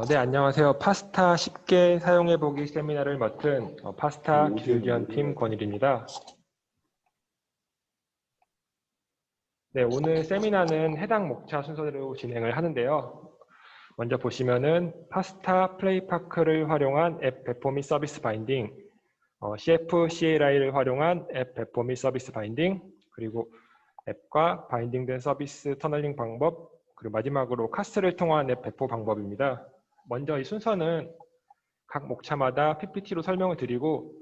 네, 안녕하세요. 파스타 쉽게 사용해보기 세미나를 맡은 파스타 기술지원 팀 권일입니다. 네, 오늘 세미나는 해당 목차 순서대로 진행을 하는데요. 먼저 보시면은 파스타 플레이파크를 활용한 앱 배포 및 서비스 바인딩, CF CLI를 활용한 앱 배포 및 서비스 바인딩, 그리고 앱과 바인딩된 서비스 터널링 방법, 그리고 마지막으로 카스를 통한 앱 배포 방법입니다. 먼저 이 순서는 각 목차마다 PPT로 설명을 드리고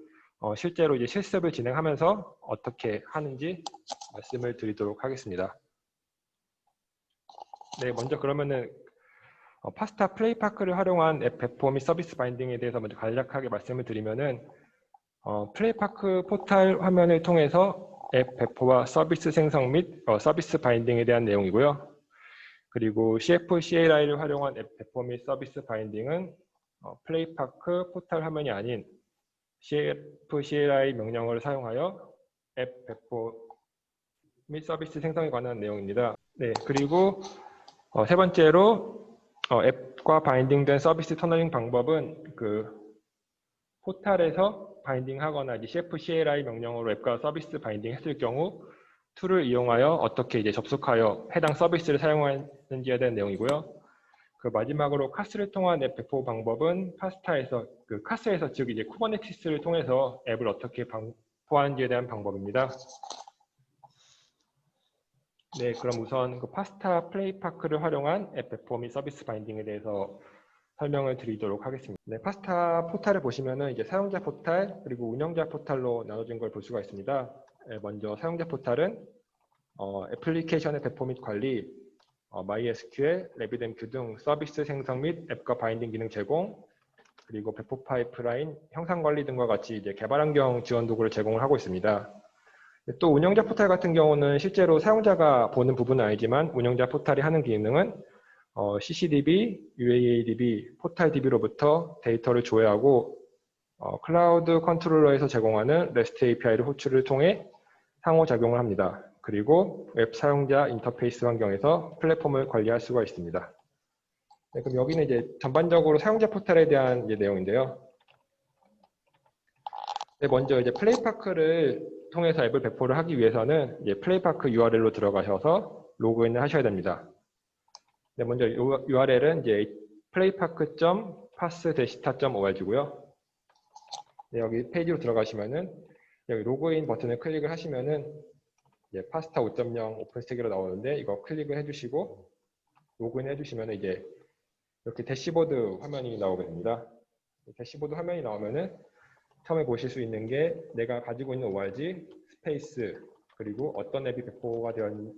실제로 이제 실습을 진행하면서 어떻게 하는지 말씀을 드리도록 하겠습니다. 네, 먼저 그러면은 파스타 플레이파크를 활용한 앱 배포 및 서비스 바인딩에 대해서 먼저 간략하게 말씀을 드리면은 플레이파크 포탈 화면을 통해서 앱 배포와 서비스 생성 및 서비스 바인딩에 대한 내용이고요. 그리고 CF CLI를 활용한 앱 배포 및 서비스 바인딩은 플레이파크 포탈 화면이 아닌 CF CLI 명령어를 사용하여 앱 배포 및 서비스 생성에 관한 내용입니다. 네, 그리고 세 번째로 앱과 바인딩된 서비스 터널링 방법은 그 포탈에서 바인딩하거나 이제 CF CLI 명령어로 앱과 서비스 바인딩 했을 경우 툴을 이용하여 어떻게 이제 접속하여 해당 서비스를 사용하는지에 대한 내용이고요. 그 마지막으로 카스를 통한 앱 배포 방법은 파스타에서 카스에서 즉 이제 쿠버네티스를 통해서 앱을 어떻게 배포하는지에 대한 방법입니다. 네, 그럼 우선 그 파스타 플레이파크를 활용한 앱 배포 및 서비스 바인딩에 대해서 설명을 드리도록 하겠습니다. 네, 파스타 포탈을 보시면은 이제 사용자 포탈 그리고 운영자 포탈로 나눠진 걸 볼 수가 있습니다. 네, 먼저 사용자 포탈은 애플리케이션의 배포 및 관리, MySQL, RabbitMQ 등 서비스 생성 및 앱과 바인딩 기능 제공, 그리고 배포 파이프라인, 형상 관리 등과 같이 이제 개발 환경 지원 도구를 제공을 하고 있습니다. 또 운영자 포탈 같은 경우는 실제로 사용자가 보는 부분은 아니지만 운영자 포탈이 하는 기능은 CCDB, UAADB, 포탈 DB로부터 데이터를 조회하고 클라우드 컨트롤러에서 제공하는 REST API를 호출을 통해 상호작용을 합니다. 그리고 웹 사용자 인터페이스 환경에서 플랫폼을 관리할 수가 있습니다. 네, 그럼 여기는 이제 전반적으로 사용자 포탈에 대한 이제 내용인데요. 네, 먼저 이제 플레이파크를 통해서 앱을 배포를 하기 위해서는 이제 플레이파크 URL로 들어가셔서 로그인을 하셔야 됩니다. 네, 먼저 URL은 이제 playpark.pass-star.org고요. 네, 여기 페이지로 들어가시면은 여기 로그인 버튼을 클릭을 하시면은 파스타 5.0 오픈스택으로 나오는데 이거 클릭을 해주시고 로그인 해주시면 이제 이렇게 대시보드 화면이 나오게 됩니다. 대시보드 화면이 나오면은 처음에 보실 수 있는 게 내가 가지고 있는 ORG, 스페이스, 그리고 어떤 앱이 배포가 되었는지에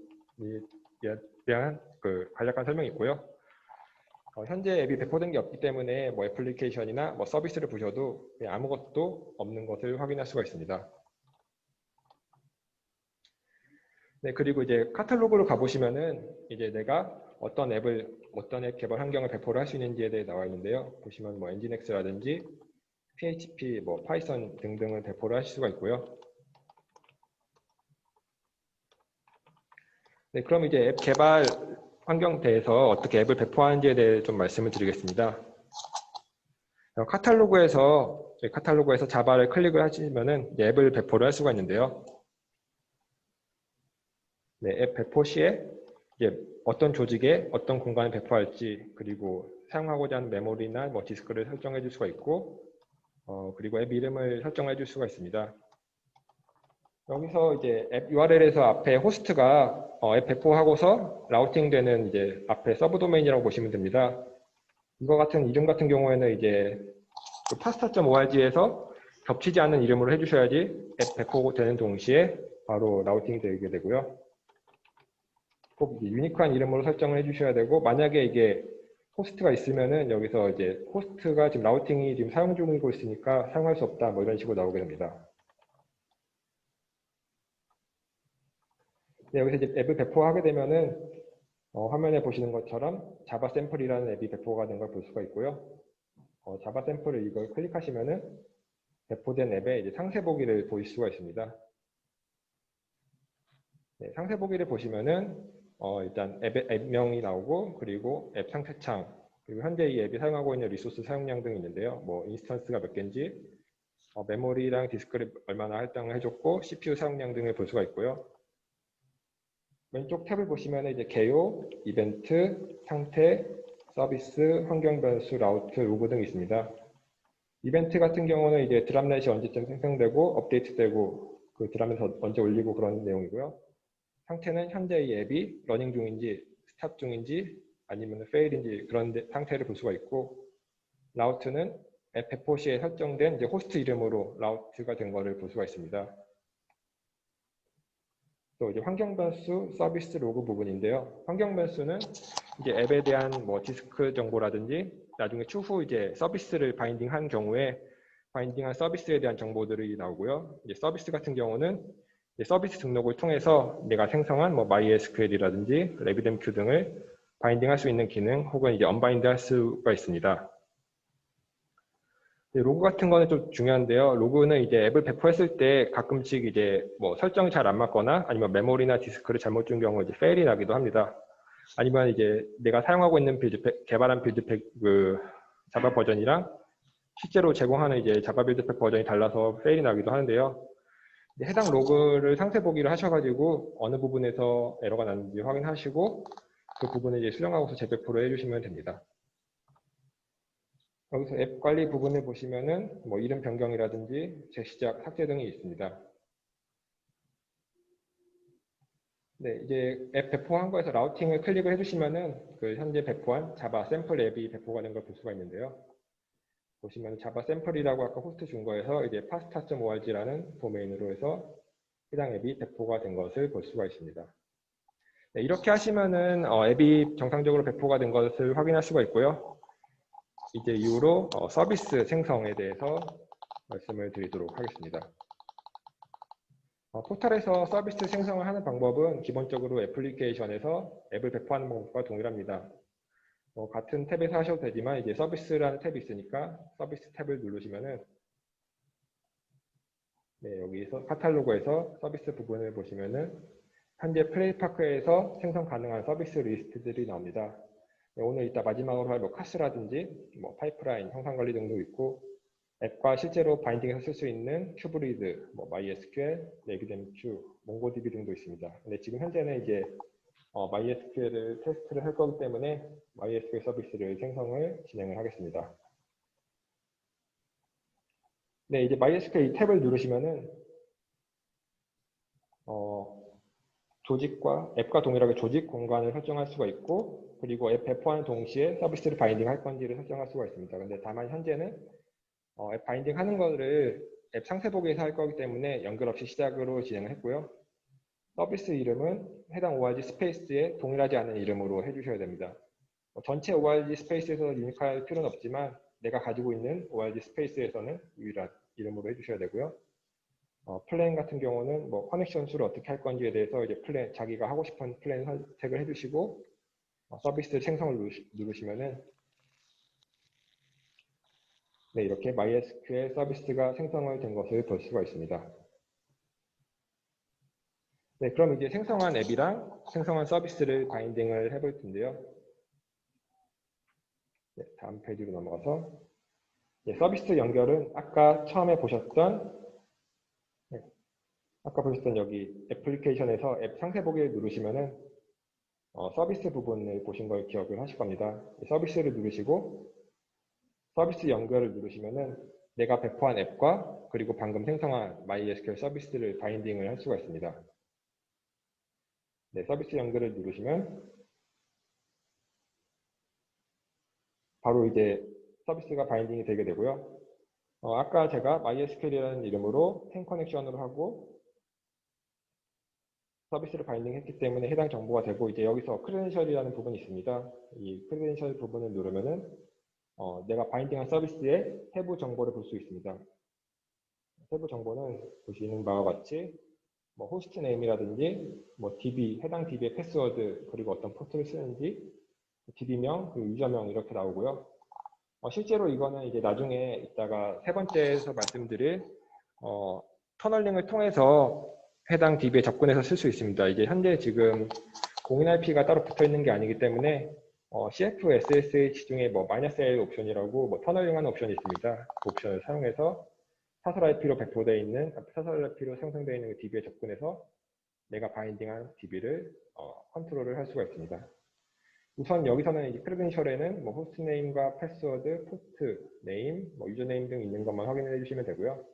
대한 그 간략한 설명이 있고요. 현재 앱이 배포된 게 없기 때문에 뭐 애플리케이션이나 뭐 서비스를 보셔도 아무것도 없는 것을 확인할 수가 있습니다. 네, 그리고 이제 카탈로그로 가보시면은 이제 내가 어떤 앱 개발 환경을 배포를 할 수 있는지에 대해 나와 있는데요. 보시면 뭐 엔진엑스라든지 PHP, 뭐 파이썬 등등을 배포를 하실 수가 있고요. 네, 그럼 이제 앱 개발 환경 대해서 어떻게 앱을 배포하는지에 대해 좀 말씀을 드리겠습니다. 카탈로그에서 자바를 클릭을 하시면은 앱을 배포를 할 수가 있는데요. 네, 앱 배포 시에 이제 어떤 조직에 어떤 공간을 배포할지, 그리고 사용하고자 하는 메모리나 뭐 디스크를 설정해 줄 수가 있고, 그리고 앱 이름을 설정해 줄 수가 있습니다. 여기서 이제 앱 URL에서 앞에 호스트가 앱 배포하고서 라우팅 되는 이제 앞에 서브 도메인이라고 보시면 됩니다. 이거 같은 이름 같은 경우에는 이제 그 pasta.org에서 겹치지 않는 이름으로 해주셔야지 앱 배포되는 동시에 바로 라우팅이 되게 되고요. 꼭 유니크한 이름으로 설정을 해주셔야 되고, 만약에 이게 호스트가 있으면은 여기서 이제 호스트가 지금 라우팅이 지금 사용 중이고 있으니까 사용할 수 없다, 뭐 이런 식으로 나오게 됩니다. 네, 여기서 이제 앱을 배포하게 되면은 화면에 보시는 것처럼 자바 샘플이라는 앱이 배포가 된 걸 볼 수가 있고요. 자바 샘플을 이걸 클릭하시면은 배포된 앱의 이제 상세 보기를 보실 수가 있습니다. 네, 상세 보기를 보시면은 일단 앱명이 나오고, 그리고 앱 상태창, 그리고 현재 이 앱이 사용하고 있는 리소스 사용량 등이 있는데요. 뭐 인스턴스가 몇 개인지, 메모리랑 디스크를 얼마나 할당을 해줬고, CPU 사용량 등을 볼 수가 있고요. 왼쪽 탭을 보시면 이제 개요, 이벤트, 상태, 서비스, 환경 변수, 라우트, 로그 등이 있습니다. 이벤트 같은 경우는 이제 드랍넷이 언제쯤 생성되고 업데이트되고 그 드랍넷 언제 올리고 그런 내용이고요. 상태는 현재 이 앱이 러닝 중인지 스탑 중인지 아니면 페일인지 그런 상태를 볼 수가 있고, 라우트는 앱 배포 시에 설정된 이제 호스트 이름으로 라우트가 된 것을 볼 수가 있습니다. 또 이제 환경 변수, 서비스 로그 부분인데요. 환경 변수는 이제 앱에 대한 뭐 디스크 정보라든지 나중에 추후 이제 서비스를 바인딩한 경우에 바인딩한 서비스에 대한 정보들이 나오고요. 이제 서비스 같은 경우는 이제 서비스 등록을 통해서 내가 생성한 뭐 MySQL이라든지 RabbitMQ 등을 바인딩할 수 있는 기능 혹은 이제 언바인드 할 수가 있습니다. 로그 같은 거는 좀 중요한데요. 로그는 이제 앱을 배포했을 때 가끔씩 이제 뭐 설정이 잘 안 맞거나 아니면 메모리나 디스크를 잘못 준 경우 이제 페일이 나기도 합니다. 아니면 이제 내가 사용하고 있는 빌드팩, 개발한 빌드팩 그 자바 버전이랑 실제로 제공하는 이제 자바 빌드팩 버전이 달라서 페일이 나기도 하는데요. 해당 로그를 상세 보기를 하셔가지고 어느 부분에서 에러가 났는지 확인하시고 그 부분을 이제 수정하고서 재배포를 해주시면 됩니다. 여기서 앱 관리 부분을 보시면은 뭐 이름 변경이라든지 재시작, 삭제 등이 있습니다. 네, 이제 앱 배포한 거에서 라우팅을 클릭을 해주시면은 그 현재 배포한 자바 샘플 앱이 배포가 된 걸 볼 수가 있는데요. 보시면 자바 샘플이라고 아까 호스트 준 거에서 이제 pasta.org라는 도메인으로 해서 해당 앱이 배포가 된 것을 볼 수가 있습니다. 네, 이렇게 하시면은 앱이 정상적으로 배포가 된 것을 확인할 수가 있고요. 이제 이후로 서비스 생성에 대해서 말씀을 드리도록 하겠습니다. 포털에서 서비스 생성을 하는 방법은 기본적으로 애플리케이션에서 앱을 배포하는 방법과 동일합니다. 같은 탭에서 하셔도 되지만 이제 서비스라는 탭이 있으니까 서비스 탭을 누르시면은 네, 여기서 카탈로그에서 서비스 부분을 보시면은 현재 플레이파크에서 생성 가능한 서비스 리스트들이 나옵니다. 네, 오늘 이따 마지막으로 할 뭐 카스라든지 뭐 파이프라인, 형상 관리 등도 있고 앱과 실제로 바인딩해서 쓸 수 있는 큐브리드, 뭐 MySQL, RabbitMQ, 몽고DB 등도 있습니다. 근데 지금 현재는 이제 MySQL을 테스트를 할 거기 때문에 MySQL 서비스를 생성을 진행을 하겠습니다. 네, 이제 MySQL 이 탭을 누르시면은 조직과 앱과 동일하게 조직 공간을 설정할 수가 있고, 그리고 앱 배포하는 동시에 서비스를 바인딩 할 건지를 설정할 수가 있습니다. 근데 다만 현재는 앱 바인딩 하는 거를 앱 상세 보기에서 할 거기 때문에 연결 없이 시작으로 진행을 했고요. 서비스 이름은 해당 org 스페이스에 동일하지 않은 이름으로 해주셔야 됩니다. 전체 org 스페이스에서 유니크할 필요는 없지만 내가 가지고 있는 org 스페이스에서는 유일한 이름으로 해주셔야 되고요. 플랜 같은 경우는 뭐 커넥션 수를 어떻게 할 건지에 대해서 이제 플랜, 자기가 하고 싶은 플랜 선택을 해주시고 서비스 생성을 누르시면은 네, 이렇게 MySQL 서비스가 생성을 된 것을 볼 수가 있습니다. 네, 그럼 이제 생성한 앱이랑 생성한 서비스를 바인딩을 해볼 텐데요. 네, 다음 페이지로 넘어가서 네, 서비스 연결은 아까 처음에 보셨던 여기 애플리케이션에서 앱 상세 보기를 누르시면은 서비스 부분을 보신 걸 기억을 하실 겁니다. 서비스를 누르시고 서비스 연결을 누르시면은 내가 배포한 앱과 그리고 방금 생성한 MySQL 서비스를 바인딩을 할 수가 있습니다. 네, 서비스 연결을 누르시면 바로 이제 서비스가 바인딩이 되게 되고요. 아까 제가 MySQL이라는 이름으로 펜 커넥션으로 하고 서비스를 바인딩했기 때문에 해당 정보가 되고 이제 여기서 크레덴셜이라는 부분이 있습니다. 이 크레덴셜 부분을 누르면은 내가 바인딩한 서비스의 세부 정보를 볼 수 있습니다. 세부 정보는 보시는 바와 같이 뭐 호스트 네임이라든지 뭐 DB, 해당 DB의 패스워드 그리고 어떤 포트를 쓰는지 DB명, 그 유저명 이렇게 나오고요. 실제로 이거는 이제 나중에 이따가 세 번째에서 말씀드릴 터널링을 통해서 해당 DB에 접근해서 쓸 수 있습니다. 이게 현재 지금 공인 IP가 따로 붙어 있는 게 아니기 때문에 CFSSH 중에 뭐 -L 옵션이라고 뭐 터널링하는 옵션이 있습니다. 그 옵션을 사용해서 사설 IP로 배포되어 있는 사설 IP로 생성되어 있는 DB에 접근해서 내가 바인딩한 DB를 컨트롤을 할 수가 있습니다. 우선 여기서는 이제 크레덴셜에는 뭐 호스트네임과 패스워드, 포트, 네임, 뭐 유저네임 등 있는 것만 확인해 주시면 되고요.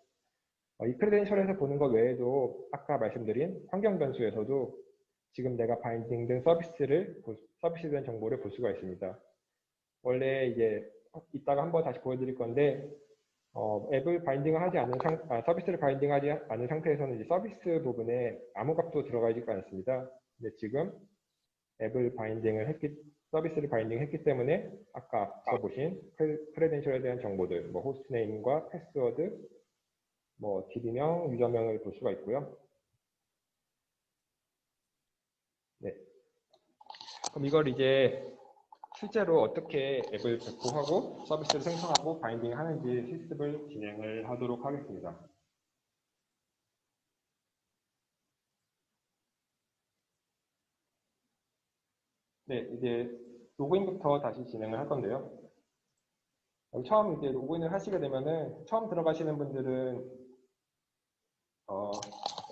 이 크레덴셜에서 보는 것 외에도 아까 말씀드린 환경 변수에서도 지금 내가 바인딩된 서비스에 대한 정보를 볼 수가 있습니다. 원래 이제 이따가 한번 다시 보여드릴 건데 앱을 바인딩을 하지 않는 서비스를 바인딩하지 않은 상태에서는 이제 서비스 부분에 아무 값도 들어가지 않습니다. 근데 지금 앱을 서비스를 바인딩했기 때문에 아까 앞서 보신 크레덴셜에 대한 정보들, 뭐 호스트네임과 패스워드, 뭐 DB명, 유저명을 볼 수가 있고요. 네. 그럼 이걸 이제 실제로 어떻게 앱을 배포하고 서비스를 생성하고 바인딩하는지 실습을 진행을 하도록 하겠습니다. 네, 이제 로그인부터 다시 진행을 할 건데요. 처음 이제 로그인을 하시게 되면은 처음 들어가시는 분들은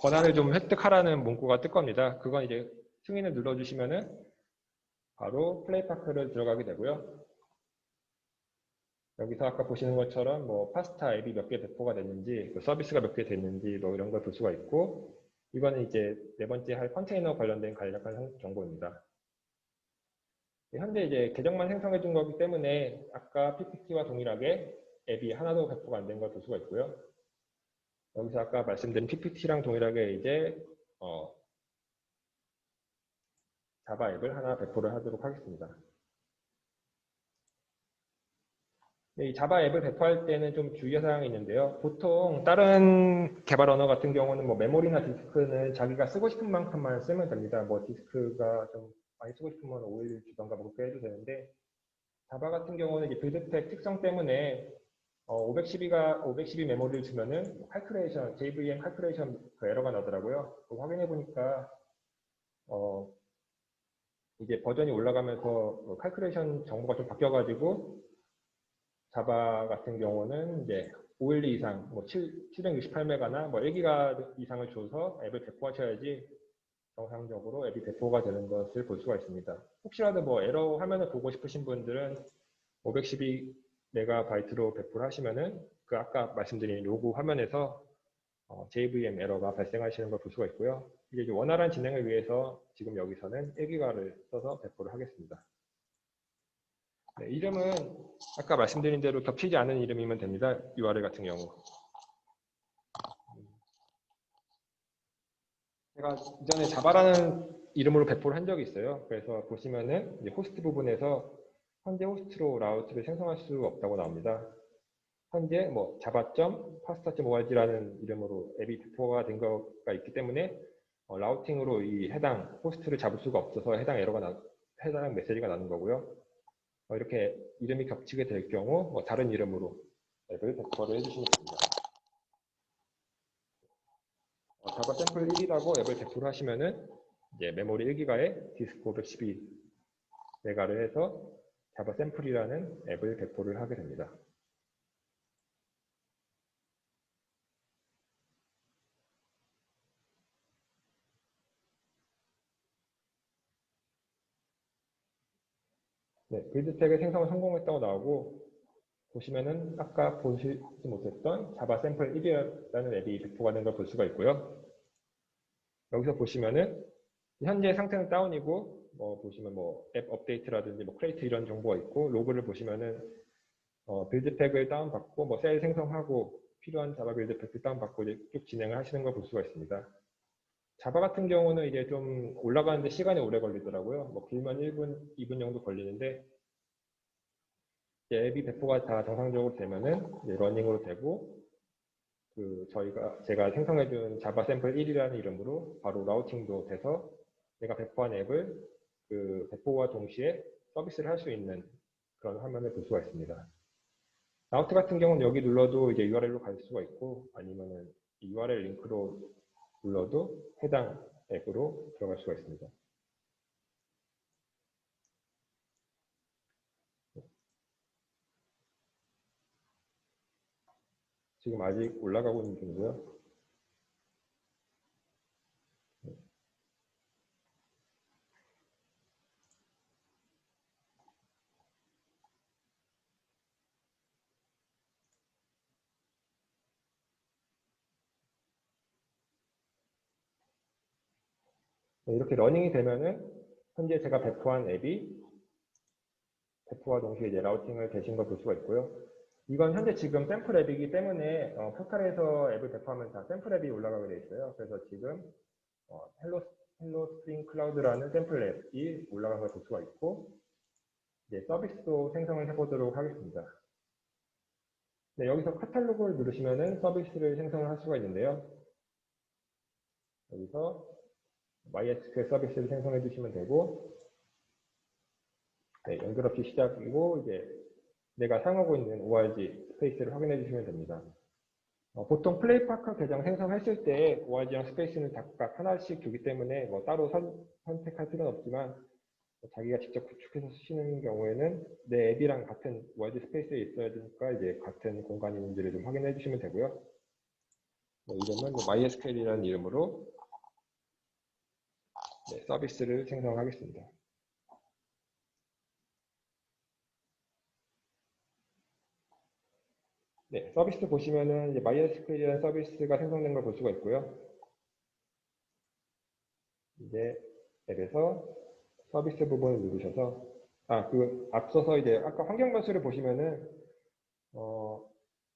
권한을 좀 획득하라는 문구가 뜰 겁니다. 그건 이제 승인을 눌러주시면은 바로 플레이파크를 들어가게 되고요. 여기서 아까 보시는 것처럼 뭐 파스타 앱이 몇 개 배포가 됐는지, 서비스가 몇 개 됐는지 뭐 이런 걸 볼 수가 있고, 이거는 이제 네 번째 할 컨테이너 관련된 간략한 정보입니다. 현재 이제 계정만 생성해 준 거기 때문에 아까 PPT와 동일하게 앱이 하나도 배포가 안 된 걸 볼 수가 있고요. 여기서 아까 말씀드린 PPT랑 동일하게 이제 자바 앱을 하나 배포를 하도록 하겠습니다. 이 자바 앱을 배포할 때는 좀 주의할 사항이 있는데요. 보통 다른 개발 언어 같은 경우는 뭐 메모리나 디스크는 자기가 쓰고 싶은 만큼만 쓰면 됩니다. 뭐 디스크가 좀 많이 쓰고 싶으면 5일 주던가 뭐 그렇게 해도 되는데, 자바 같은 경우는 이제 빌드팩 특성 때문에 512 메모리를 주면은 칼큘레이션, JVM 칼큘레이션 그 에러가 나더라고요. 그거 확인해 보니까 이제 버전이 올라가면서 칼큘레이션 정보가 좀 바뀌어가지고 자바 같은 경우는 이제 512 이상, 뭐 768메가나 뭐 1기가 이상을 줘서 앱을 배포하셔야지 정상적으로 앱이 배포가 되는 것을 볼 수가 있습니다. 혹시라도 뭐 에러 화면을 보고 싶으신 분들은 512메가바이트로 배포를 하시면은 그 아까 말씀드린 로고 화면에서 JVM 에러가 발생하시는 걸 볼 수가 있고요. 이제 원활한 진행을 위해서 지금 여기서는 1기가를 써서 배포를 하겠습니다. 네, 이름은 아까 말씀드린 대로 겹치지 않은 이름이면 됩니다. URL 같은 경우. 제가 이전에 자바라는 이름으로 배포를 한 적이 있어요. 그래서 보시면은 이제 호스트 부분에서 현재 호스트로 라우트를 생성할 수 없다고 나옵니다. 현재 뭐 java.pasta.org라는 이름으로 앱이 배포가 된 거가 있기 때문에 라우팅으로 이 해당 호스트를 잡을 수가 없어서 해당 메시지가 나는 거고요. 이렇게 이름이 겹치게 될 경우 다른 이름으로 앱을 배포를 해주시면 됩니다. 자바 샘플 1이라고 앱을 배포를 하시면은 이제 메모리 1기가에 디스크 512메가를 해서 자바 샘플이라는 앱을 배포를 하게 됩니다. 네, 빌드텍의 생성을 성공했다고 나오고, 보시면은 아까 보시지 못했던 자바 샘플 1이라는 앱이 배포가 된 걸 볼 수가 있고요. 여기서 보시면은 현재 상태는 다운이고, 보시면 앱 업데이트라든지 크레이트 이런 정보가 있고, 로그를 보시면은 빌드팩을 다운받고 셀 생성하고 필요한 자바 빌드팩을 다운받고 이제 쭉 진행을 하시는 걸 볼 수가 있습니다. 자바 같은 경우는 이제 좀 올라가는데 시간이 오래 걸리더라고요. 길면 1분, 2분 정도 걸리는데, 앱이 배포가 다 정상적으로 되면은 이제 러닝으로 되고, 제가 생성해준 자바 샘플 1이라는 이름으로 바로 라우팅도 돼서 내가 배포한 앱을 배포와 동시에 서비스를 할 수 있는 그런 화면을 볼 수가 있습니다. 라우트 같은 경우는 여기 눌러도 이제 URL로 갈 수가 있고, 아니면은 URL 링크로 눌러도 해당 앱으로 들어갈 수가 있습니다. 지금 아직 올라가고 있는 중이고요. 네, 이렇게 러닝이 되면은 현재 제가 배포한 앱이 배포와 동시에 이제 라우팅을 되신 걸 볼 수가 있고요. 이건 현재 지금 샘플 앱이기 때문에 포털에서 앱을 배포하면 다 샘플 앱이 올라가게 되어 있어요. 그래서 지금 헬로 스프링 클라우드라는 샘플 앱이 올라간 걸 볼 수가 있고, 이제 서비스도 생성을 해보도록 하겠습니다. 네, 여기서 카탈로그를 누르시면은 서비스를 생성을 할 수가 있는데요. 여기서 MySQL 서비스를 생성해 주시면 되고, 네, 연결 없이 시작이고, 이제 내가 사용하고 있는 org 스페이스를 확인해 주시면 됩니다. 보통 플레이파커 계정 생성했을 때 org랑 스페이스는 각각 하나씩 주기 때문에 뭐 따로 선택할 필요는 없지만, 자기가 직접 구축해서 쓰시는 경우에는 내 앱이랑 같은 org 스페이스에 있어야 되니까 이제 같은 공간이 있는지를 좀 확인해 주시면 되고요. 이름은 MySQL이라는 이름으로 서비스를 생성하겠습니다. 네, 서비스 보시면은 이제 MySQL이라는 서비스가 생성된 걸 볼 수가 있고요. 이제 앱에서 서비스 부분을 누르셔서 앞서서 이제 아까 환경 변수를 보시면은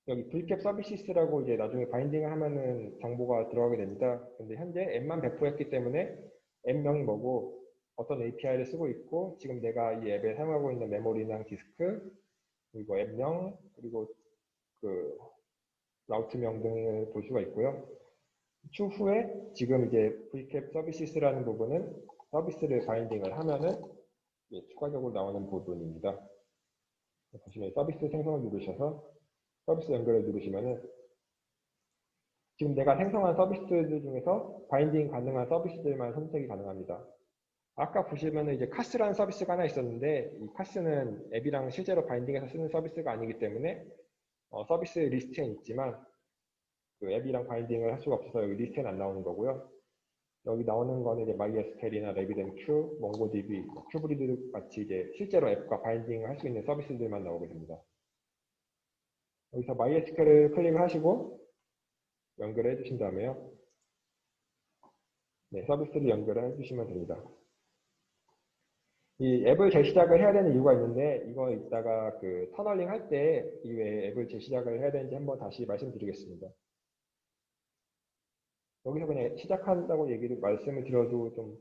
여기 vCap 서비스라고 이제 나중에 바인딩을 하면은 정보가 들어가게 됩니다. 근데 현재 앱만 배포했기 때문에 앱명이 뭐고 어떤 API를 쓰고 있고 지금 내가 이 앱에 사용하고 있는 메모리랑 디스크 그리고 앱명 그리고 그 라우트명 등을 볼 수가 있고요. 추후에 지금 이제 vCap 서비스라는 부분은 서비스를 바인딩을 하면은 추가적으로 나오는 부분입니다. 보시면 서비스 생성을 누르셔서 서비스 연결을 누르시면은 지금 내가 생성한 서비스들 중에서 바인딩 가능한 서비스들만 선택이 가능합니다. 아까 보시면은 이제 카스라는 서비스가 하나 있었는데 이 카스는 앱이랑 실제로 바인딩해서 쓰는 서비스가 아니기 때문에 서비스 리스트에는 있지만 그 앱이랑 바인딩을 할 수가 없어서 여기 리스트에는 안 나오는 거고요. 여기 나오는 거는 이제 MySQL이나 RabbitMQ, MongoDB, 큐브리드 같이 이제 실제로 앱과 바인딩을 할 수 있는 서비스들만 나오게 됩니다. 여기서 MySQL을 클릭을 하시고 연결을 해주신 다음에요. 네, 서비스를 연결을 해주시면 됩니다. 이 앱을 재시작을 해야 되는 이유가 있는데 이거 이따가 그 터널링 할 때 왜 앱을 재시작을 해야 되는지 한번 다시 말씀드리겠습니다. 여기서 그냥 시작한다고 말씀을 드려도 좀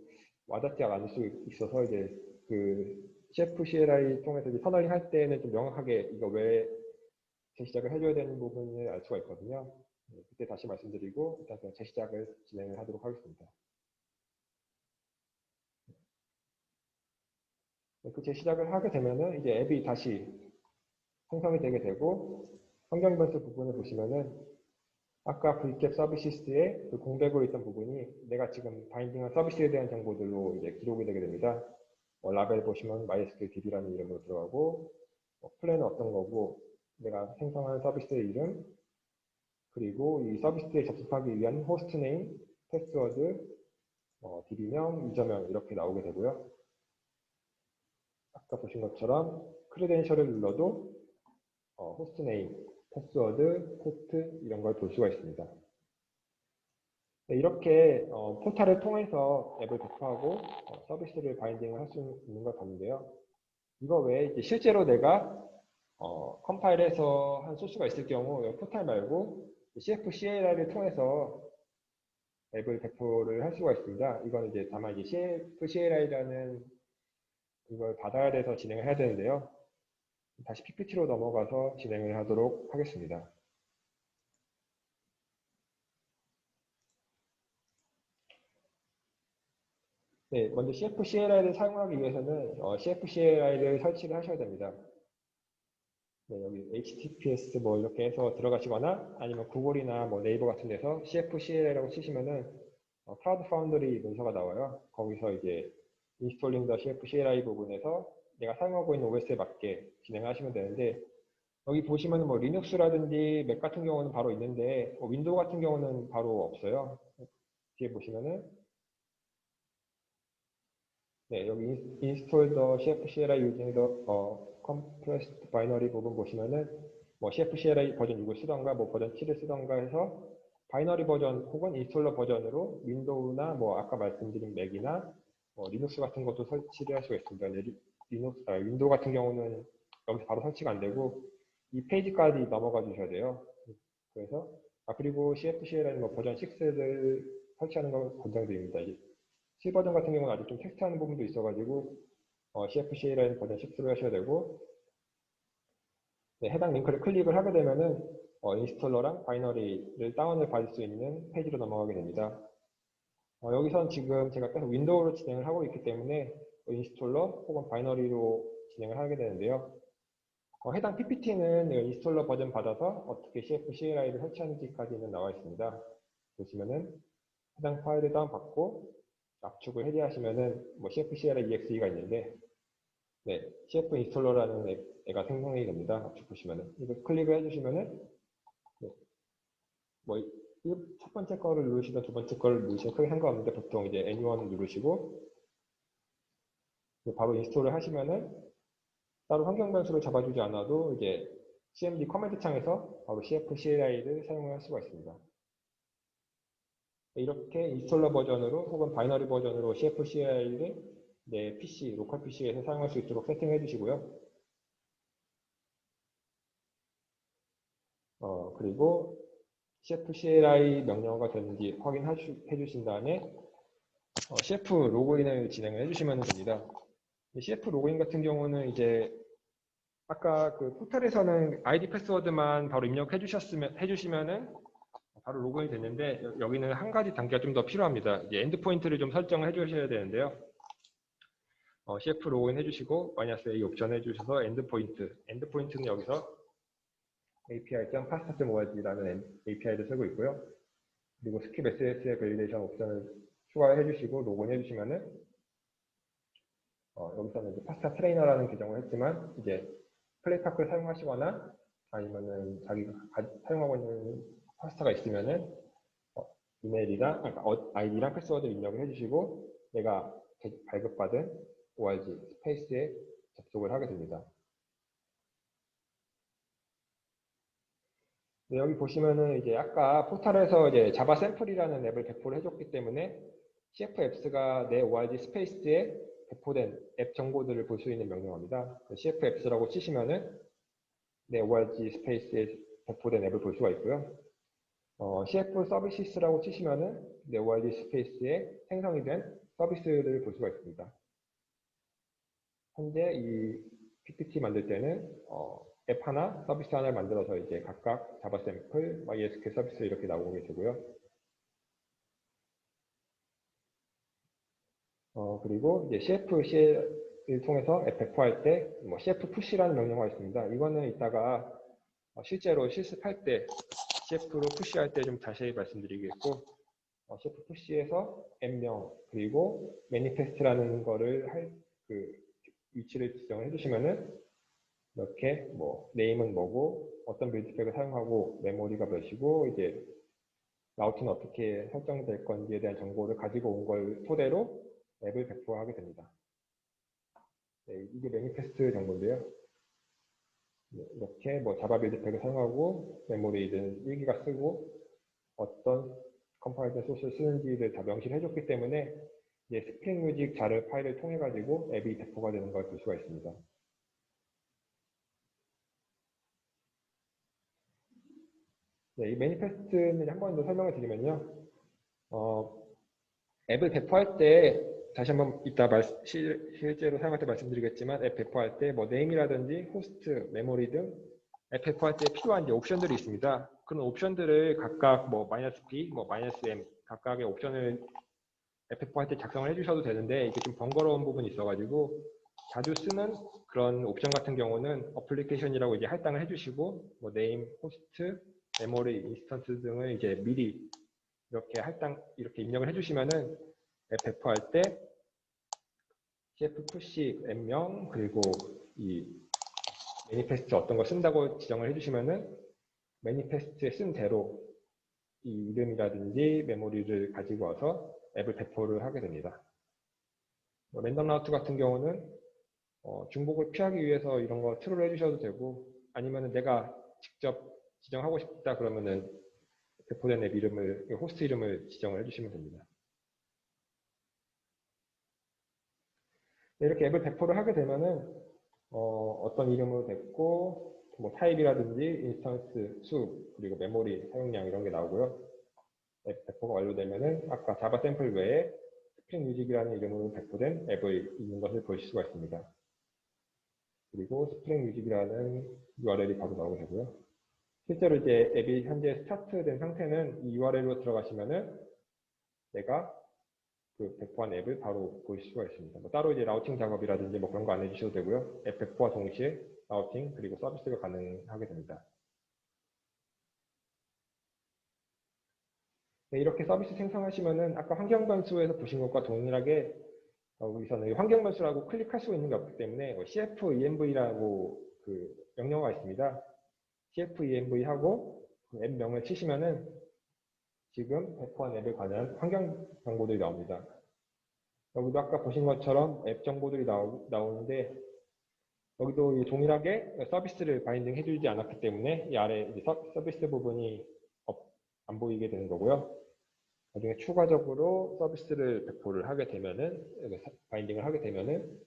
와닿지 않을 수 있어서 이제 그 CF CLI 통해서 이제 터널링 할 때는 좀 명확하게 이거 왜 재시작을 해줘야 되는 부분을 알 수가 있거든요. 그때 다시 말씀드리고 일단 그냥 재시작을 진행을 하도록 하겠습니다. 그 재시작을 하게 되면은 이제 앱이 다시 생성이 되게 되고 환경 변수 부분을 보시면은 아까 vCap 서비스의 그 공백으로 있던 부분이 내가 지금 바인딩한 서비스에 대한 정보들로 이제 기록이 되게 됩니다. 라벨 보시면 MySQL DB라는 이름으로 들어가고 플랜은 어떤 거고 내가 생성한 서비스의 이름 그리고 이 서비스에 접속하기 위한 호스트 네임, 패스워드, DB명, 유저명 이렇게 나오게 되고요. 아까 보신 것처럼 크레덴셜을 눌러도 호스트 네임, 패스워드, 호스트 이런 걸 볼 수가 있습니다. 네, 이렇게 포탈을 통해서 앱을 배포하고 서비스를 바인딩을 할 수 있는 걸 봤는데요. 이거 외에 이제 실제로 내가 컴파일해서 한 소스가 있을 경우 포탈 말고 CF CLI를 통해서 앱을 배포를 할 수가 있습니다. 이건 이제 다만 이제 CF CLI라는 이걸 받아야 돼서 진행을 해야 되는데요. 다시 PPT로 넘어가서 진행을 하도록 하겠습니다. 네, 먼저 CF CLI를 사용하기 위해서는 CF CLI를 설치를 하셔야 됩니다. 네, 여기 HTTPS 뭐 이렇게 해서 들어가시거나 아니면 구글이나 뭐 네이버 같은 데서 CF CLI라고 치시면은 클라우드 파운드리 문서가 나와요. 거기서 이제 Installing the CF CLI 부분에서 내가 사용하고 있는 OS에 맞게 진행하시면 되는데 여기 보시면 뭐 리눅스라든지 맥 같은 경우는 바로 있는데 윈도우 같은 경우는 바로 없어요. 뒤에 보시면은 네, 여기 install the CFCLI using the compressed binary 부분 보시면은 뭐 CFCLI 버전 6을 쓰던가 뭐 버전 7을 쓰던가 해서 바이너리 버전 혹은 인스톨러 버전으로 윈도우나 뭐 아까 말씀드린 맥이나 뭐 리눅스 같은 것도 설치를 할 수가 있습니다. 윈도우 같은 경우는 여기서 바로 설치가 안 되고 이 페이지까지 넘어가 주셔야 돼요. 그래서 그리고 CFCLI 뭐 버전 6를 설치하는 걸 권장드립니다. 7버전 같은 경우는 아직 좀 테스트하는 부분도 있어가지고 CFCLI 버전 6로 하셔야 되고 네, 해당 링크를 클릭을 하게 되면은 인스톨러랑 바이너리를 다운을 받을 수 있는 페이지로 넘어가게 됩니다. 여기선 지금 제가 계속 윈도우로 진행을 하고 있기 때문에 인스톨러 혹은 바이너리로 진행을 하게 되는데요. 해당 PPT는 인스톨러 버전 받아서 어떻게 CFCLI를 설치하는지까지는 나와 있습니다. 보시면은 해당 파일을 다운받고 압축을 해제하시면은 뭐 CFCLI EXE가 있는데 네, CF 인스톨러라는 애가 생성이 됩니다. 압축 보시면은 이거 클릭을 해주시면은 네, 뭐 첫 번째 거를 누르시든 두 번째 거를 누르시든 크게 상관없는데 보통 이제 N1을 누르시고 바로 인스톨을 하시면은 따로 환경 변수를 잡아주지 않아도 이제 CMD 커맨드 창에서 바로 CFCLI를 사용할 수가 있습니다. 이렇게 인스톨러 버전으로 혹은 바이너리 버전으로 CFCLI를 내 PC, 로컬 PC에서 사용할 수 있도록 세팅해 주시고요. 그리고 CFCLI 명령어가 되는지 확인해 주신 다음에 CF 로그인을 진행을 해주시면 됩니다. CF 로그인 같은 경우는 이제 아까 그 포털에서는 아이디 패스워드만 바로 입력해 주시면은 바로 로그인이 됐는데 여기는 한 가지 단계가 좀 더 필요합니다. 이제 엔드포인트를 좀 설정을 해 주셔야 되는데요. CF 로그인 해주시고 -A 옵션 해주셔서 엔드포인트는 여기서 api.pasta.org라는 API를 쓰고 있고요. 그리고 스킵 SSL 밸리데이션 옵션을 추가해 주시고 로그인 해주시면은 여기서는 이제 파스타 트레이너라는 계정을 했지만 이제 플레이파크를 사용하시거나 아니면은 자기가 사용하고 있는 파스타가 있으면은 이메일이랑 아이디랑 패스워드 입력을 해주시고 내가 발급받은 org 스페이스에 접속을 하게 됩니다. 네, 여기 보시면은 이제 아까 포털에서 이제 자바 샘플이라는 앱을 배포를 해줬기 때문에 CF 앱스가 내 org 스페이스에 배포된 앱 정보들을 볼 수 있는 명령어입니다. CF 앱스라고 치시면은 내 org 스페이스에 배포된 앱을 볼 수가 있고요. CF 서비스라고 치시면은 내 org 스페이스에 생성이 된 서비스를 볼 수가 있습니다. 현재 이 PPT 만들 때는 앱 하나, 서비스 하나를 만들어서 이제 각각 자바 샘플, MySQL 서비스 이렇게 나오게 되고요. 그리고 이제 CFC를 통해서 앱 배포할 때 뭐 CF 푸시라는 명령어가 있습니다. 이거는 이따가 실제로 실습할 때 CF로 푸시할 때 좀 자세히 말씀드리겠고 CF 푸시에서 앱명 그리고 매니페스트라는 거를 그 위치를 지정을 해주시면은 이렇게 뭐 네임은 뭐고 어떤 빌드백을 사용하고 메모리가 몇이고 이제 라우트는 어떻게 설정될 건지에 대한 정보를 가지고 온 걸 토대로 앱을 배포하게 됩니다. 네, 이게 매니페스트 정보인데요. 네, 이렇게 뭐 자바 빌드백을 사용하고 메모리는 1기가 쓰고 어떤 컴파일러 소스를 쓰는지를 다 명시를 해줬기 때문에 이제 스프링 뮤직 자를 파일을 통해 가지고 앱이 배포가 되는 걸 볼 수가 있습니다. 네, 이 매니페스트는 한 번 더 설명을 드리면요. 앱을 배포할 때 다시 한번 이따 실제로 사용할 때 말씀드리겠지만 앱 배포할 때 뭐 네임이라든지 호스트, 메모리 등 앱 배포할 때 필요한 이제 옵션들이 있습니다. 그런 옵션들을 각각 뭐 -p, 뭐 -m 각각의 옵션을 앱 배포할 때 작성을 해주셔도 되는데 이게 좀 번거로운 부분이 있어가지고 자주 쓰는 그런 옵션 같은 경우는 어플리케이션이라고 이제 할당을 해주시고 뭐 네임, 호스트, 메모리, 인스턴스 등을 이제 미리 이렇게 입력을 해주시면은 앱 배포할 때 CF 푸시 앱명 그리고 이 매니페스트 어떤 거 쓴다고 지정을 해주시면은 매니페스트에 쓴 대로 이 이름이라든지 메모리를 가지고 와서 앱을 배포를 하게 됩니다. 랜덤 라우트 같은 경우는 중복을 피하기 위해서 이런 거 true로 해주셔도 되고, 아니면은 내가 직접 지정하고 싶다 그러면은 배포된 앱 이름을, 호스트 이름을 지정을 해주시면 됩니다. 이렇게 앱을 배포를 하게 되면은 어떤 이름으로 됐고, 뭐 타입이라든지 인스턴스 수, 그리고 메모리 사용량 이런 게 나오고요. 앱 배포가 완료되면은 아까 자바 샘플 외에 스프링 뮤직이라는 이름으로 배포된 앱을 있는 것을 볼 수가 있습니다. 그리고 스프링 뮤직이라는 URL이 바로 나오게 되고요. 실제로 이제 앱이 현재 스타트된 상태는 이 URL로 들어가시면은 내가 그 배포한 앱을 바로 볼 수가 있습니다. 뭐 따로 이제 라우팅 작업이라든지 뭐 그런 거 안 해주셔도 되고요. 앱 배포와 동시에 라우팅 그리고 서비스가 가능하게 됩니다. 네, 이렇게 서비스 생성하시면은 아까 환경 변수에서 보신 것과 동일하게 여기서는 환경 변수라고 클릭할 수 있는 게 없기 때문에 cfenv라고 그 명령어가 있습니다. cfenv하고 앱 명을 치시면은 지금 배포한 앱에 관한 환경 정보들이 나옵니다. 여기도 아까 보신 것처럼 앱 정보들이 나오는데 여기도 동일하게 서비스를 바인딩 해주지 않았기 때문에 이 아래 이제 서비스 부분이 안 보이게 되는 거고요. 나중에 추가적으로 서비스를 배포를 하게 되면은, 바인딩을 하게 되면은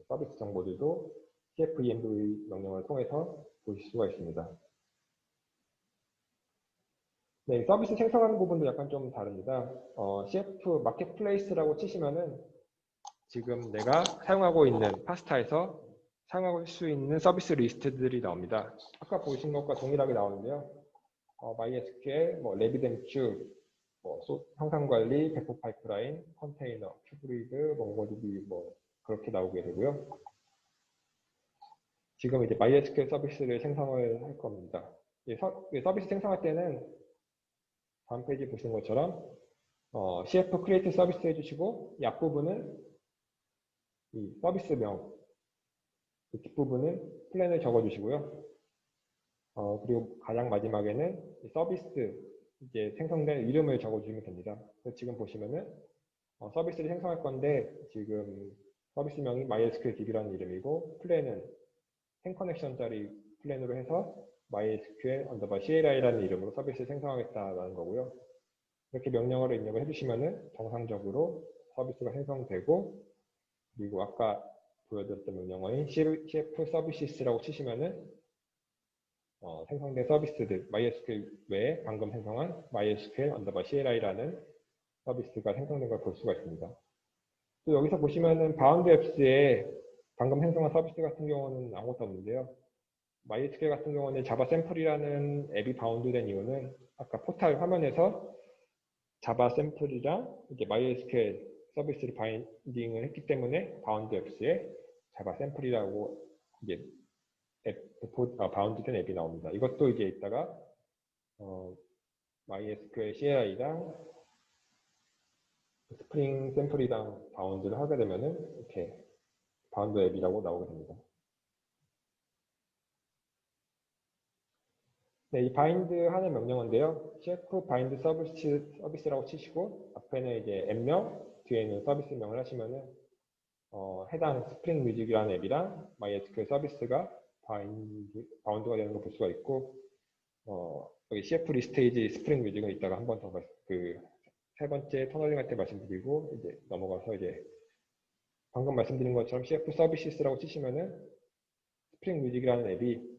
서비스 정보들도 cfenv 명령을 통해서 보실 수가 있습니다. 네, 서비스 생성하는 부분도 약간 좀 다릅니다. cf 마켓플레이스라고 치시면은 지금 내가 사용하고 있는 파스타에서 사용할 수 있는 서비스 리스트들이 나옵니다. 아까 보신 것과 동일하게 나오는데요. MySQL, 뭐 RabbitMQ, 뭐 형상관리, 배포 파이프라인, 컨테이너, 큐브리드, 몽고디비 뭐 그렇게 나오게 되고요. 지금 이제 MySQL 서비스를 생성을 할 겁니다. 서비스 생성할 때는 다음 페이지 보시는 것처럼 cf create 서비스 해주시고 이 앞부분은 이 서비스명, 그 뒷부분은 플랜을 적어주시고요. 그리고 가장 마지막에는 이 서비스 이제 생성된 이름을 적어주시면 됩니다. 그래서 지금 보시면은 서비스를 생성할 건데 지금 서비스명이 MySQL DB라는 이름이고 플랜은 행 커넥션짜리 플랜으로 해서 MySQL CLI라는 이름으로 서비스를 생성하겠다라는 거고요. 이렇게 명령어를 입력을 해주시면은 정상적으로 서비스가 생성되고 그리고 아까 보여드렸던 명령어인 cf services라고 치시면은 생성된 서비스들 MySQL 외에 방금 생성한 MySQL CLI라는 서비스가 생성된 걸 볼 수가 있습니다. 또 여기서 보시면은 바운드 앱스에 방금 생성한 서비스 같은 경우는 아무것도 없는데요. MySQL 같은 경우는 자바 샘플이라는 앱이 바운드된 이유는 아까 포탈 화면에서 자바 샘플이랑 이제 MySQL 서비스를 바인딩을 했기 때문에 바운드 앱스에 자바 샘플이라고 이제 바운드된 앱이 나옵니다. 이것도 이제 이따가 MySQL CLI랑 스프링 샘플이랑 바운드를 하게 되면은 이렇게 바운드 앱이라고 나오게 됩니다. 네, 이 바인드 하는 명령어인데요. cf 바인드 서비스라고 치시고 앞에는 이제 앱명, 뒤에는 서비스명을 하시면은 해당 스프링 뮤직이라는 앱이랑 MySQL 서비스가 바운드가 되는 걸 볼 수가 있고 여기 cf 리스테이지 스프링 뮤직은 이따가 한 번 더 세 번째 터널링 때 말씀드리고 이제 넘어가서 이제 방금 말씀드린 것처럼 cf 서비스라고 치시면은 스프링 뮤직이라는 앱이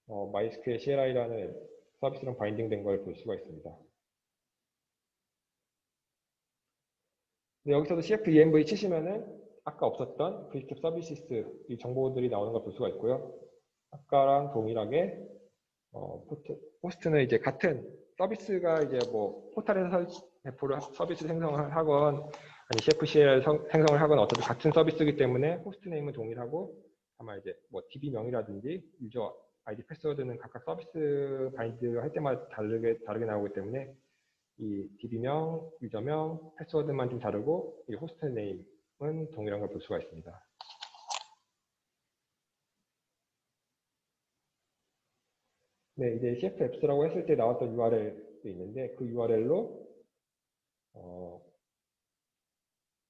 MySQL CLI라는 서비스랑 바인딩된 걸 볼 수가 있습니다. 여기서도 cf-env 치시면은 아까 없었던 크리에이티브 서비스 이 정보들이 나오는 걸 볼 수가 있고요. 아까랑 동일하게 호스트는 이제 같은 서비스가 이제 뭐 포탈에서 배포를 서비스 생성을 하건 아니 CFCL 생성을 하건 어차피 같은 서비스이기 때문에 호스트 네임은 동일하고 아마 이제 뭐 DB명이라든지 유저 아이디 패스워드는 각각 서비스 바인드 할 때마다 다르게 나오기 때문에 이 DB명, 유저명, 패스워드만 좀 다르고 이 호스트 네임은 동일한 걸 볼 수가 있습니다. 네, 이제 CF 앱스라고 했을 때 나왔던 URL도 있는데 그 URL로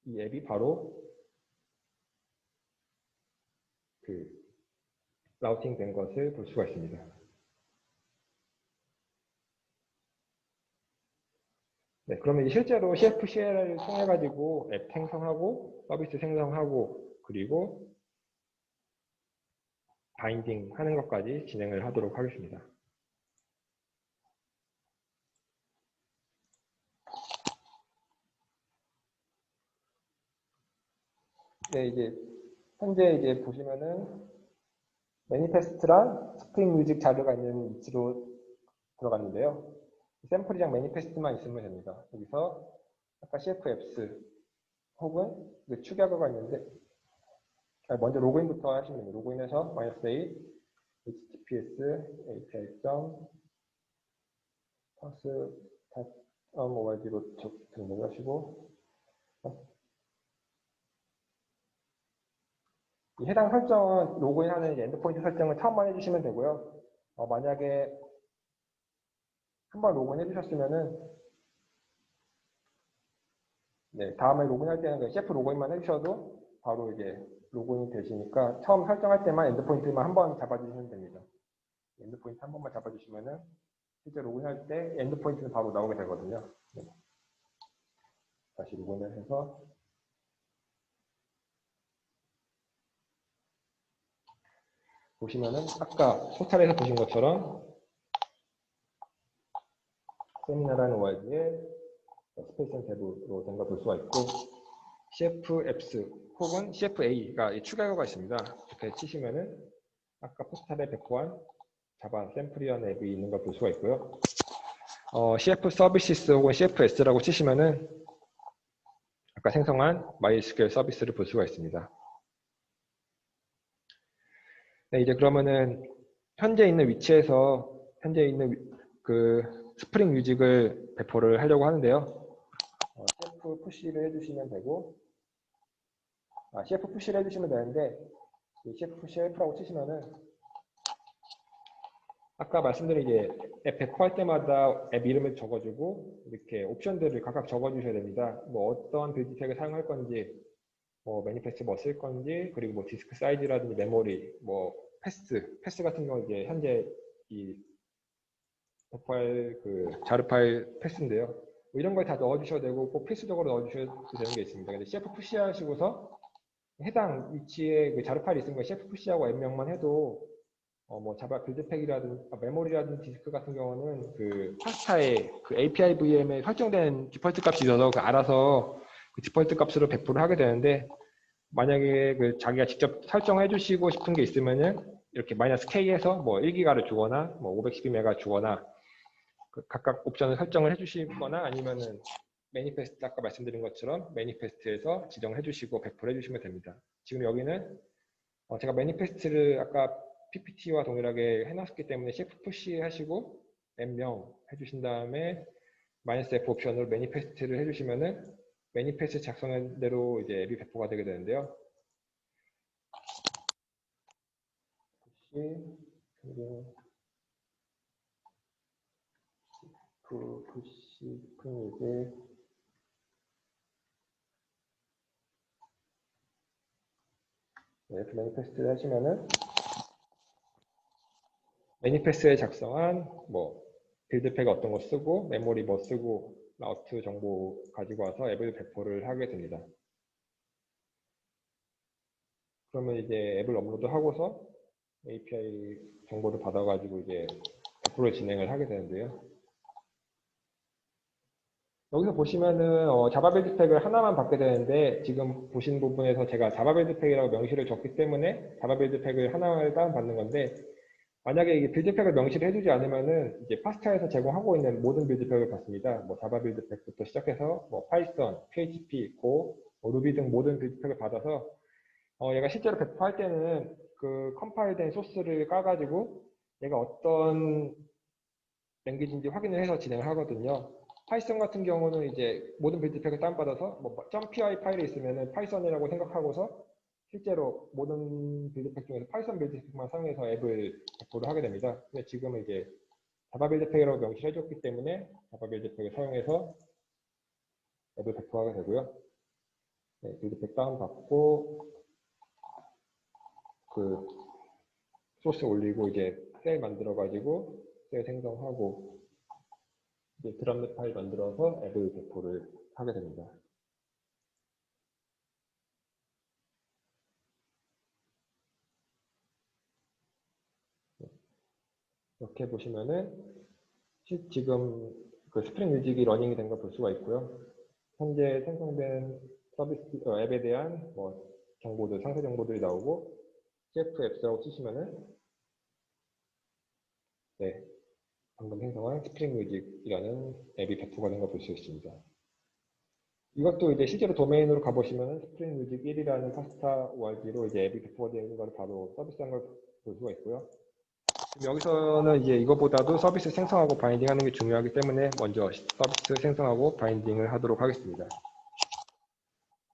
이 앱이 바로 그 라우팅 된 것을 볼 수가 있습니다. 네, 그러면 실제로 CFCL을 통해 가지고 앱 생성하고 서비스 생성하고 그리고 바인딩 하는 것까지 진행을 하도록 하겠습니다. 네, 이제 현재 이제 보시면은 매니페스트랑 스프링 뮤직 자료가 있는 위치로 들어갔는데요. 샘플이랑 매니페스트만 있으면 됩니다. 여기서 아까 CF 앱스 혹은 축약어가 있는데 먼저 로그인부터 하시면 됩니다. 로그인해서 -a https api.pass.org로 등록하시고 이 해당 설정은 로그인하는 엔드포인트 설정을 처음만 해주시면 되고요. 만약에 한번 로그인 해주셨으면은 네, 다음에 로그인할 때는 CF 로그인만 해주셔도 바로 이제 로그인이 되시니까 처음 설정할 때만 엔드포인트만 한번 잡아주시면 됩니다. 엔드포인트 한 번만 잡아주시면은 실제 로그인할 때 엔드포인트는 바로 나오게 되거든요. 네. 다시 로그인을 해서 보시면은 아까 포탈에서 보신 것처럼 세미나라는 ORG에 스페이스 앤 탭으로 된 거 볼 수가 있고 CF 앱스 혹은 CFA가 추가어가 있습니다. 이렇게 치시면은 아까 포스탈에 배포한 자바 샘플이라는 앱이 있는 걸 볼 수가 있고요. CF 서비스 혹은 CFS라고 치시면은 아까 생성한 MySQL 서비스를 볼 수가 있습니다. 네, 이제 그러면은 현재 있는 위치에서 현재 있는 그 스프링 뮤직을 배포를 하려고 하는데요. CF 푸시를 해주시면 되고, CF 푸시를 해주시면 되는데, CF 푸시 헬프라고 치시면은 아까 말씀드린 이제 앱 배포할 때마다 앱 이름을 적어주고 이렇게 옵션들을 각각 적어주셔야 됩니다. 뭐 어떤 빌드 택을 사용할 건지, 뭐 매니페스트 뭐 쓸 건지, 그리고 뭐 디스크 사이즈라든지 메모리, 뭐 패스 같은 경우 이제 현재 이 배포할 그 자르 파일 패스인데요. 뭐 이런 걸 다 넣어주셔도 되고 꼭 필수적으로 넣어주셔도 되는 게 있습니다. 근데 CF 푸시하시고서 해당 위치에 그 자르 파일이 있으면 거 CF 푸시하고 앱명만 해도 뭐 자바 빌드팩이라든지 메모리라든지 디스크 같은 경우는 그 파스타에 그 API VM에 설정된 디폴트 값이 있어서 그 알아서 그 디폴트 값으로 배포를 하게 되는데 만약에 그 자기가 직접 설정해 주시고 싶은 게 있으면은 이렇게 -K에서 뭐 1기가를 주거나 뭐 512메가 주거나 그 각각 옵션을 설정을 해 주시거나 아니면은 매니페스트 아까 말씀드린 것처럼 매니페스트에서 지정해 주시고 배포를 해 주시면 됩니다. 지금 여기는 제가 매니페스트를 아까 PPT와 동일하게 해놨기 때문에 CF 푸시 하시고 앱명 해주신 다음에 -F 옵션으로 매니페스트를 해주시면은 매니페스트 작성한 대로 이제 앱이 배포가 되게 되는데요. 푸시 스프링 이렇게 매니페스트를 하시면은 매니페스트에 작성한 뭐 빌드팩 어떤 거 쓰고 메모리 뭐 쓰고 라우트 정보 가지고 와서 앱을 배포를 하게 됩니다. 그러면 이제 앱을 업로드 하고서 API 정보를 받아가지고 이제 배포를 진행을 하게 되는데요. 여기서 보시면은 자바 빌드팩을 하나만 받게 되는데 지금 보신 부분에서 제가 자바 빌드팩이라고 명시를 줬기 때문에 자바 빌드팩을 하나를 다운받는 건데 만약에 이게 빌드팩을 명시를 해주지 않으면은 이제 파스타에서 제공하고 있는 모든 빌드팩을 받습니다. 뭐 자바 빌드팩부터 시작해서 뭐 파이썬, PHP, Go, 뭐 루비 등 모든 빌드팩을 받아서 얘가 실제로 배포할 때는 그 컴파일된 소스를 까가지고 얘가 어떤 랭귀지인지 확인을 해서 진행을 하거든요. 파이썬 같은 경우는 이제 모든 빌드팩을 다운받아서 뭐 .py 파일이 있으면은 파이썬이라고 생각하고서 실제로 모든 빌드팩 중에서 파이썬 빌드팩만 사용해서 앱을 배포를 하게 됩니다. 근데 지금은 이제 자바 빌드팩이라고 명시를 해줬기 때문에 자바 빌드팩을 사용해서 앱을 배포하게 되고요. 네, 빌드팩 다운받고 그 소스 올리고 이제 셀 만들어가지고 셀 생성하고 이제 드럼넷 파일 만들어서 앱을 배포를 하게 됩니다. 이렇게 보시면은 지금 그 스프링 뮤직이 러닝이 된 걸 볼 수가 있고요. 현재 생성된 서비스 앱에 대한 뭐 정보들, 상세 정보들이 나오고 CF 앱스라고 치시면은 네, 방금 생성한 스프링 뮤직이라는 앱이 배포가 된 걸 볼 수 있습니다. 이것도 이제 실제로 도메인으로 가보시면 스프링 뮤직 1이라는 파스타 ORG로 이제 앱이 배포가 되는 걸 바로 서비스한 걸 볼 수가 있고요. 여기서는 이제 이거보다도 서비스 생성하고 바인딩 하는 게 중요하기 때문에 먼저 서비스 생성하고 바인딩을 하도록 하겠습니다.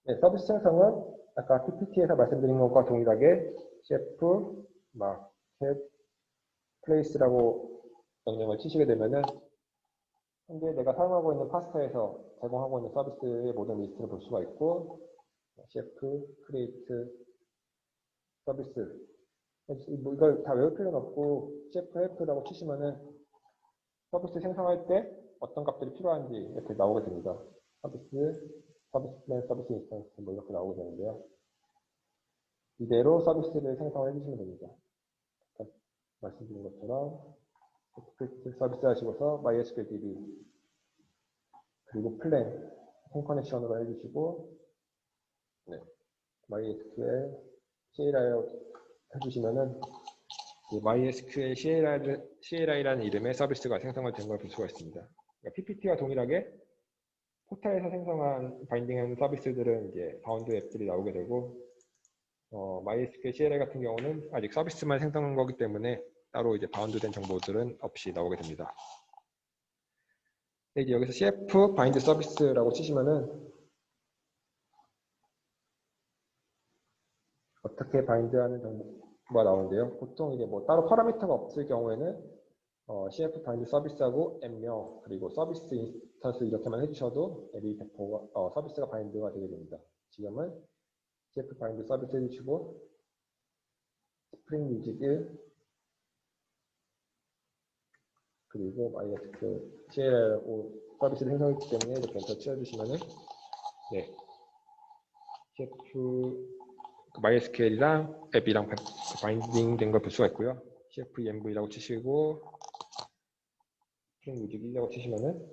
네, 서비스 생성은 아까 PPT에서 말씀드린 것과 동일하게 chef, market, place라고 명령을 치시게 되면은 현재 내가 사용하고 있는 파스타에서 제공하고 있는 서비스의 모든 리스트를 볼 수가 있고 chef, create, 서비스 뭐 이걸 다 외울 필요는 없고 chef help라고 치시면은 서비스 생성할 때 어떤 값들이 필요한지 이렇게 나오게 됩니다. 서비스 플랜, 서비스 인스턴스 뭐 이렇게 나오게 되는데요. 이대로 서비스를 생성해 주시면 됩니다. 말씀드린 것처럼 서비스 하시고서 MySQL DB 그리고 플랜 홈커넥션으로 해주시고 네. MySQL CLI 해주시면은 MySQL CLI라는 이름의 서비스가 생성이 된 걸 볼 수가 있습니다. 그러니까 PPT와 동일하게 포탈에서 생성한 바인딩하는 서비스들은 이제 바운드 앱들이 나오게 되고 MySQL CLI 같은 경우는 아직 서비스만 생성한 거기 때문에 따로 이제 바운드된 정보들은 없이 나오게 됩니다. 이제 여기서 CF 바인드 서비스라고 치시면은 어떻게 바인드하는 정보가 나오는데요. 보통 이제 뭐 따로 파라미터가 없을 경우에는 CF 바인드 서비스하고 앱명 그리고 서비스 인스턴스 이렇게만 해주셔도 앱이 배포가 서비스가 바인드가 되게 됩니다. 지금은 CF 바인드 서비스 해주시고 스프링 뮤직 1 그리고 MySQL CLI 서비스를 생성했기 때문에 이렇게 엔터 치워주시면은 네, CF MySQL이랑 앱이랑 바인딩 된 걸 볼 수가 있고요. CF-env라고 치시고 스프링 뮤직 1이라고 치시면은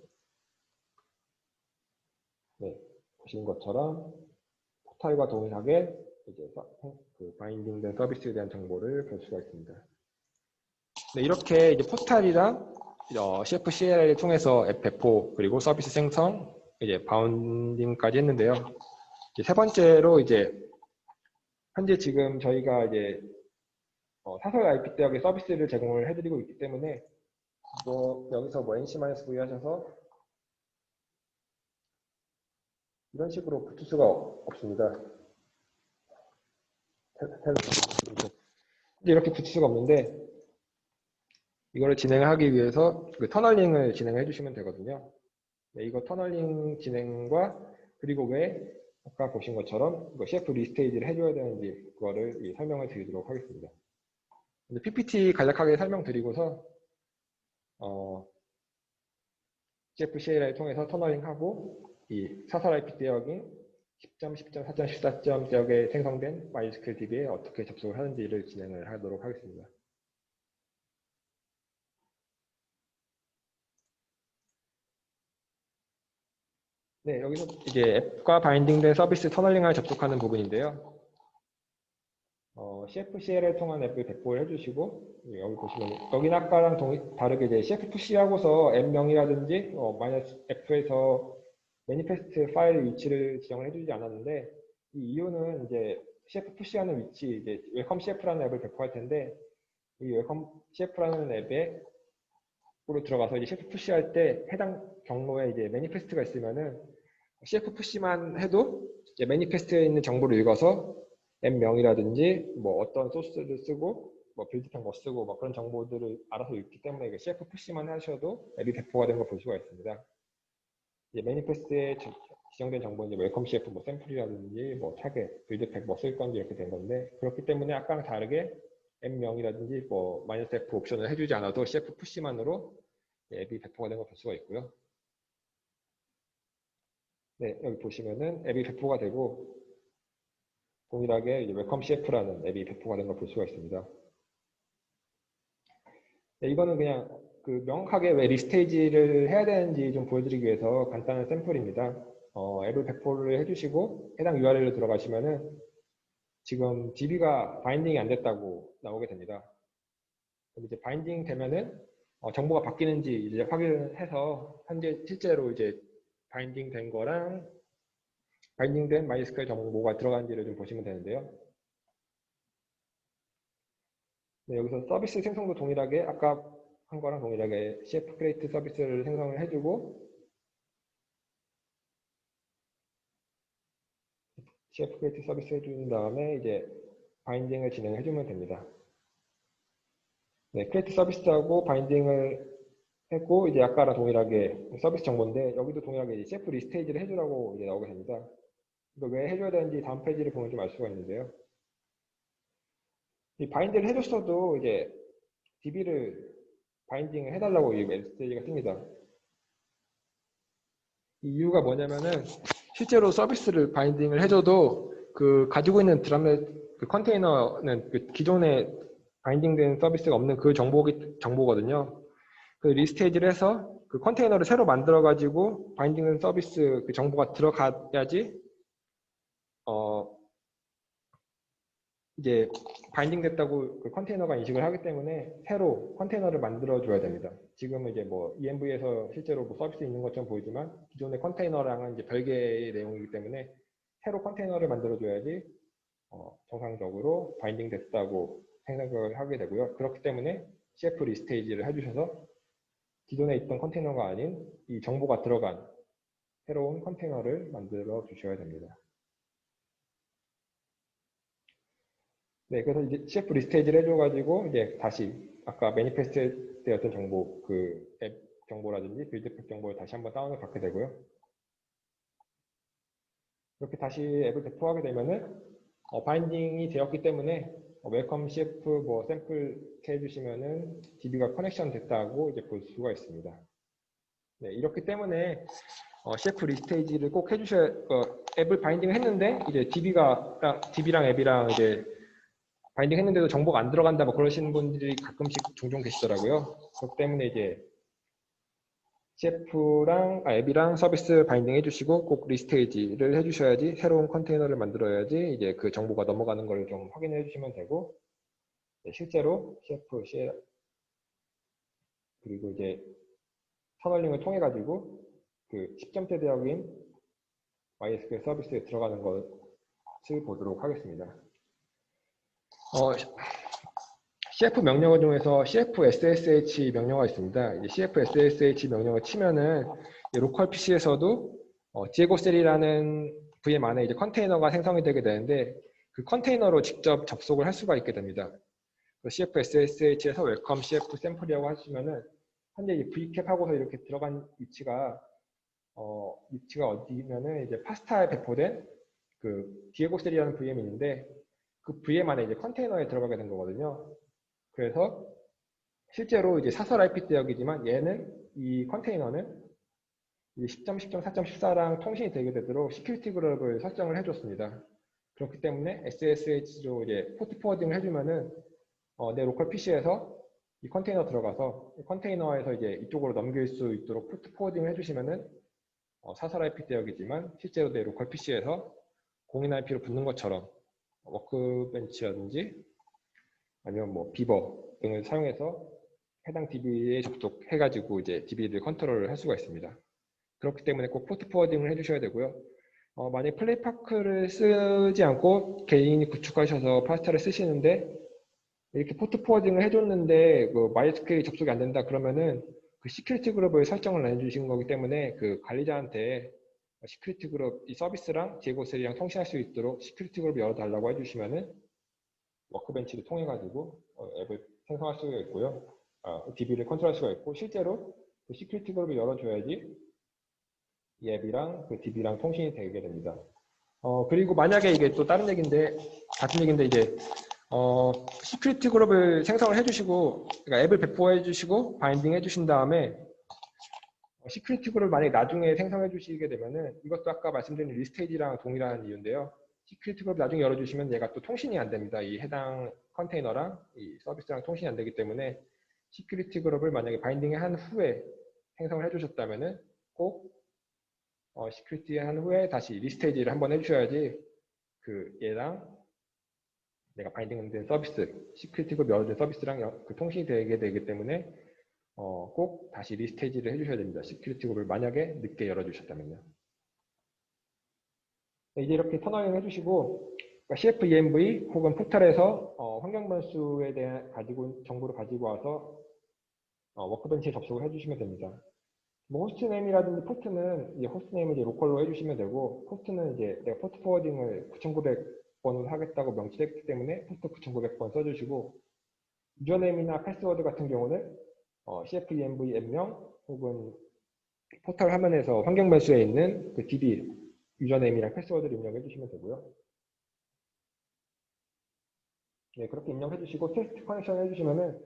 네, 보시는 것처럼 포탈과 동일하게 이제 그 바인딩된 서비스에 대한 정보를 볼 수가 있습니다. 네, 이렇게 이제 포탈이랑 CF CLI를 통해서 앱 배포 그리고 서비스 생성, 이제 바운딩까지 했는데요. 이제 세 번째로 이제 현재 지금 저희가 이제 사설 IP 대역의 서비스를 제공을 해드리고 있기 때문에 여기서 NC-V 하셔서 이런 식으로 붙을 수가 없습니다. 이렇게 붙일 수가 없는데 이거를 진행하기 위해서 그 터널링을 진행해 주시면 되거든요. 네, 이거 터널링 진행과 그리고 왜 아까 보신 것처럼 이거 CF 리스테이지를 해줘야 되는지 그거를 설명을 드리도록 하겠습니다. PPT 간략하게 설명드리고서 CF CLI를 통해서 터널링하고 이 사설 IP 대역인 10점, 10점, 4점, 14점 대역에 생성된 MySQL DB에 어떻게 접속을 하는지를 진행을 하도록 하겠습니다. 네, 여기서 이제 앱과 바인딩된 서비스 터널링을 접속하는 부분인데요. CFCL을 통한 앱을 배포를 해주시고 여기 보시면 여기는 아까랑 다르게 이제 CFC 하고서 앱명이라든지 -F에서 매니페스트 파일 위치를 지정을 해주지 않았는데 이 이유는 이제 CFC 하는 위치 이제 웰컴 CF라는 앱을 배포할 텐데 이 웰컴 CF라는 앱에 으로 들어가서 이제 CF 푸시 할 때 해당 경로에 이제 매니페스트가 있으면은 CF 푸시만 해도 이제 매니페스트에 있는 정보를 읽어서 앱명이라든지 뭐 어떤 소스를 쓰고 뭐 빌드팩 뭐 쓰고 뭐 그런 정보들을 알아서 읽기 때문에 이게 CF 푸시만 하셔도 앱이 배포가 되는 걸 볼 수가 있습니다. 이제 매니페스트에 지정된 정보는 이제 웰컴 CF 뭐 샘플이라든지 뭐 타겟, 빌드팩 뭐 쓸 건지 이렇게 된 건데 그렇기 때문에 아까랑 다르게 앱명이라든지 뭐 -F 옵션을 해주지 않아도 CF 푸시만으로 앱이 배포가 되는 걸 볼 수가 있고요. 네, 여기 보시면은 앱이 배포가 되고 동일하게 웰컴 CF라는 앱이 배포가 된 걸 볼 수가 있습니다. 네, 이거는 그냥 그 명확하게 왜 리스테이지를 해야 되는지 좀 보여드리기 위해서 간단한 샘플입니다. 앱을 배포를 해주시고 해당 URL로 들어가시면은 지금 DB가 바인딩이 안 됐다고 나오게 됩니다. 그럼 이제 바인딩 되면은 정보가 바뀌는지 이제 확인을 해서 현재 실제로 이제 바인딩 된 거랑 바인딩된 MySQL 정보가 들어간지를 좀 보시면 되는데요. 네, 여기서 서비스 생성도 동일하게 아까 한 거랑 동일하게 CF 크리에이트 서비스를 생성을 해주고 CF 크리에이트 서비스 해준 다음에 이제 바인딩을 진행해주면 됩니다. 네, 크리에이트 서비스하고 바인딩을 했고 이제 아까랑 동일하게 서비스 정보인데 여기도 동일하게 CF 리스테이지를 해주라고 이제 나오게 됩니다. 이거 왜 해줘야 되는지 다음 페이지를 보면 좀 알 수가 있는데요. 이 바인딩을 해줬어도 이제 DB를 바인딩을 해달라고 이 메시지가 뜹니다. 이 이유가 뭐냐면은 실제로 서비스를 바인딩을 해줘도 그 가지고 있는 드라멧 그 컨테이너는 그 기존에 바인딩된 서비스가 없는 그 정보거든요. 그 리스테이지를 해서 그 컨테이너를 새로 만들어 가지고 바인딩된 서비스 그 정보가 들어가야지 이제 바인딩 됐다고 그 컨테이너가 인식을 하기 때문에 새로 컨테이너를 만들어 줘야 됩니다. 지금은 이제 뭐 ENV에서 실제로 뭐 서비스 있는 것처럼 보이지만 기존의 컨테이너랑은 이제 별개의 내용이기 때문에 새로 컨테이너를 만들어 줘야지 정상적으로 바인딩 됐다고 생각을 하게 되고요. 그렇기 때문에 CF 리스테이지를 해주셔서 기존에 있던 컨테이너가 아닌 이 정보가 들어간 새로운 컨테이너를 만들어 주셔야 됩니다. 네, 그래서 이제 CF 리스테이지를 해줘가지고 이제 다시 아까 매니페스트 때였던 정보, 그 앱 정보라든지 빌드팩 정보를 다시 한번 다운을 받게 되고요. 이렇게 다시 앱을 배포하게 되면은 바인딩이 되었기 때문에 웰컴 CF 뭐 샘플 이렇게 해주시면은 DB가 커넥션 됐다고 이제 볼 수가 있습니다. 네, 이렇기 때문에 CF 리스테이지를 꼭 해주셔야 앱을 바인딩을 했는데 이제 DB랑 앱이랑 이제 바인딩 했는데도 정보가 안 들어간다 뭐 그러시는 분들이 가끔씩 종종 계시더라고요. 그렇기 때문에 이제 CF랑 앱이랑 서비스 바인딩 해주시고 꼭 리스테이지를 해주셔야지 새로운 컨테이너를 만들어야지 이제 그 정보가 넘어가는 걸 좀 확인해 주시면 되고 실제로 CF 그리고 이제 터널링을 통해 가지고 그 10점대 대역인 MySQL 서비스에 들어가는 것을 보도록 하겠습니다. CF 명령어 중에서 CF/SSH 명령어가 있습니다. 이제 CF/SSH 명령어 치면은 로컬 PC에서도 디에고셀이라는 VM 안에 이제 컨테이너가 생성이 되게 되는데 그 컨테이너로 직접 접속을 할 수가 있게 됩니다. CF/SSH에서 웰컴 CF 샘플이라고 하시면은 현재 이 vcap 하고서 이렇게 들어간 위치가 어디면은 이제 파스타에 배포된 그 디에고셀이라는 VM이 있는데 그 VM 안에 이제 컨테이너에 들어가게 된 거거든요. 그래서 실제로 이제 사설 IP 대역이지만 이 컨테이너는 10.10.4.14랑 통신이 되게 되도록 시큐리티 그룹을 설정을 해줬습니다. 그렇기 때문에 SSH로 이제 포트 포워딩을 해주면은 내 로컬 PC에서 이 컨테이너 들어가서 이 컨테이너에서 이제 이쪽으로 넘길 수 있도록 포트 포워딩을 해주시면은 사설 IP 대역이지만 실제로 내 로컬 PC에서 공인 IP로 붙는 것처럼 워크벤치라든지 아니면 뭐 비버 등을 사용해서 해당 DB에 접속해가지고 이제 DB를 컨트롤을 할 수가 있습니다. 그렇기 때문에 꼭 포트 포워딩을 해주셔야 되고요. 만약 플레이파크를 쓰지 않고 개인이 구축하셔서 파스타를 쓰시는데 이렇게 포트 포워딩을 해줬는데 그 MySQL이 접속이 안 된다 그러면은 그 시큐리티 그룹을 설정을 안 해주신 거기 때문에 그 관리자한테 시큐리티 그룹 이 서비스랑 제고3랑 통신할 수 있도록 시큐리티 그룹을 열어달라고 해주시면은 워크벤치를 통해 가지고 앱을 생성할 수가 있고요. DB를 컨트롤할 수가 있고, 실제로 그 시큐리티 그룹을 열어줘야지 이 앱이랑 그 DB랑 통신이 되게 됩니다. 그리고 만약에 이게 또 다른 얘기인데, 같은 얘기인데, 이제 시큐리티 그룹을 생성을 해주시고, 그러니까 앱을 배포해 주시고 바인딩 해주신 다음에 시큐리티 그룹을 만약에 나중에 생성해 주시게 되면은, 이것도 아까 말씀드린 리스테이지랑 동일한 이유인데요. 시큐리티 그룹 나중에 열어주시면 얘가 또 통신이 안 됩니다. 이 해당 컨테이너랑 이 서비스랑 통신이 안 되기 때문에 시큐리티 그룹을 만약에 바인딩을 한 후에 생성을 해주셨다면은 꼭 시큐리티 한 후에 다시 리스테이지를 한번 해주셔야지 그 얘랑 내가 바인딩된 서비스, 시큐리티 그룹 열어준 서비스랑 그 통신이 되기 때문에 꼭 다시 리스테이지를 해주셔야 됩니다. 시큐리티 그룹을 만약에 늦게 열어주셨다면요. 이제 이렇게 터널링 해주시고, 그러니까 CFEMV 혹은 포털에서 환경 변수에 대한 정보를 가지고 와서 워크벤치에 접속을 해주시면 됩니다. 뭐 호스트네임이라든지 포트는 이제 호스트네임을 이제 로컬로 해주시면 되고, 포트는 이제 내가 포트 포워딩을 9,900번을 하겠다고 명시했기 때문에 포트 9,900번 써주시고, 유저네임이나 패스워드 같은 경우는 CFEMV 앱명 혹은 포털 화면에서 환경 변수에 있는 그 DB 유저네임이랑 패스워드를 입력해 주시면 되고요. 네, 그렇게 입력해 주시고 테스트 커넥션 해주시면은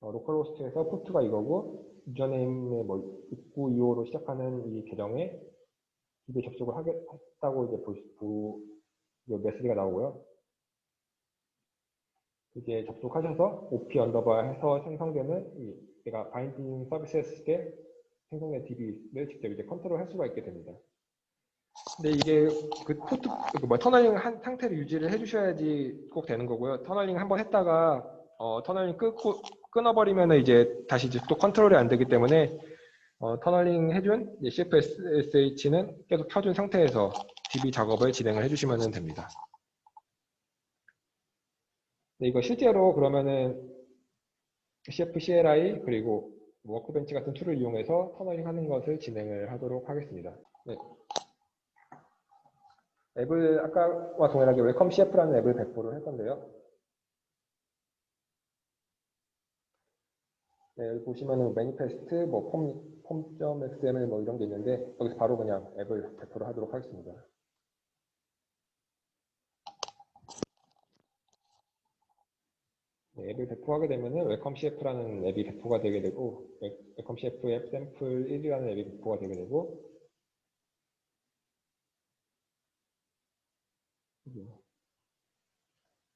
로컬호스트에서 포트가 이거고 유저네임의 뭐 6925로 시작하는 이 계정에 DB 접속을 하겠다고 이제 메시지가 나오고요. 이제 접속하셔서 OP 언더바 해서 생성되는 내가 바인딩 서비스 했을 때 생성된 DB를 직접 이제 컨트롤할 수가 있게 됩니다. 근데 이게 그 터널링 한 상태를 유지를 해주셔야지 꼭 되는 거고요. 터널링 한번 했다가 터널링 끊어버리면 이제 다시 이제 또 컨트롤이 안 되기 때문에 터널링 해준 CFSH는 계속 켜준 상태에서 DB 작업을 진행을 해주시면 됩니다. 네, 이거 실제로 그러면은 CFCLI 그리고 워크벤치 같은 툴을 이용해서 터널링 하는 것을 진행을 하도록 하겠습니다. 네. 앱을 아까와 동일하게 웰컴 CF라는 앱을 배포를 할 건데요. 네, 여기 보시면은 매니페스트, 뭐 폼.xml 뭐 이런 게 있는데 여기서 바로 그냥 앱을 배포를 하도록 하겠습니다. 네, 앱을 배포하게 되면은 웰컴 CF라는 앱이 배포가 되게 되고 웰컴 CF 앱 샘플 1이라는 앱이 배포가 되게 되고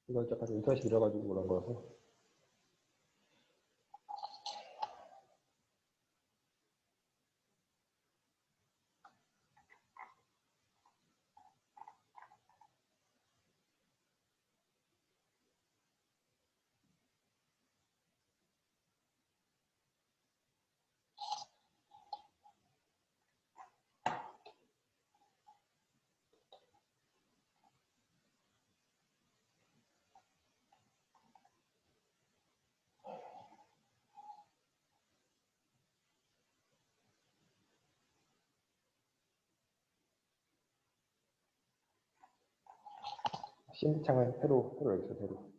이건 약간 인터넷이 느려가지고 그런 거라서 CMD 창을 새로 여기서 새로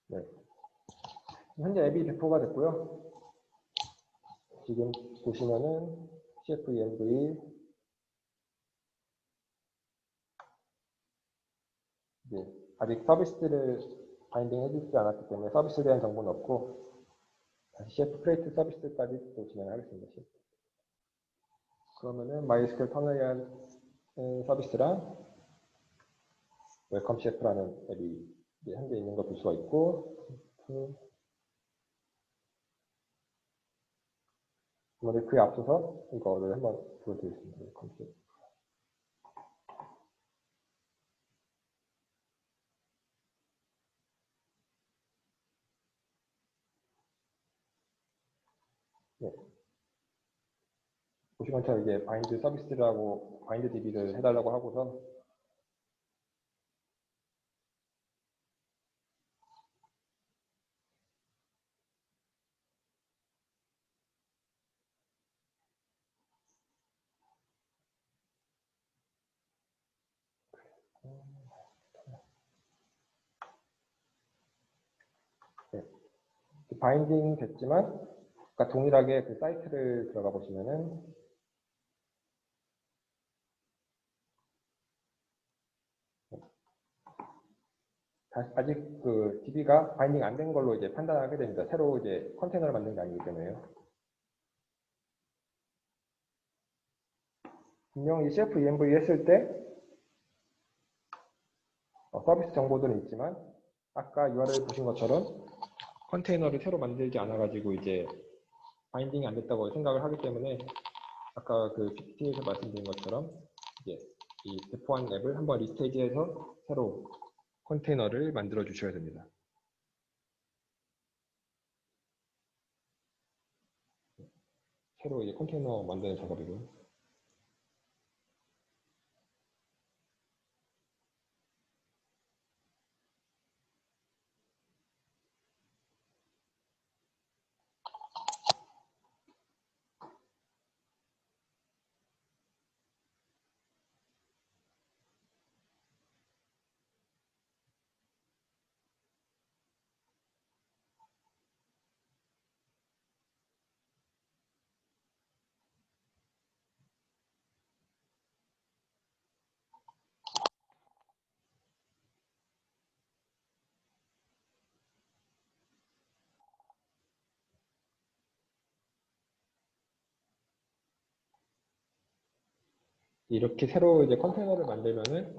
네. 현재 앱이 배포가 됐고요. 지금 보시면은 CFEMV 아직 서비스를 바인딩 해주지 않았기 때문에 서비스에 대한 정보는 없고 다시 CF 크레이트 서비스까지 또 진행하겠습니다. 그러면은 MySQL 터널이라는 서비스랑 웰컴 CF라는 앱이 현재 있는 걸 볼 수가 있고 그런데 그에 앞서서 이거를 한번 보여드리겠습니다. 웰컴 CF. 네. 보시면 저 이제 바인드 서비스라고 바인드 DB를 해달라고 하고서 네. 바인딩 됐지만 아까 동일하게 그 사이트를 들어가 보시면은 아직 그 DB가 바인딩 안 된 걸로 이제 판단하게 됩니다. 새로 이제 컨테이너를 만든 게 아니기 때문에요. 분명히 CF ENV 했을 때 서비스 정보들은 있지만 아까 URL 보신 것처럼 컨테이너를 새로 만들지 않아 가지고 이제 바인딩이 안 됐다고 생각을 하기 때문에 아까 그 PPT에서 말씀드린 것처럼 이제 이 배포한 앱을 한번 리스테이지해서 새로 컨테이너를 만들어 주셔야 됩니다. 새로 이제 컨테이너 만드는 작업이고요. 이렇게 새로 이제 컨테이너를 만들면은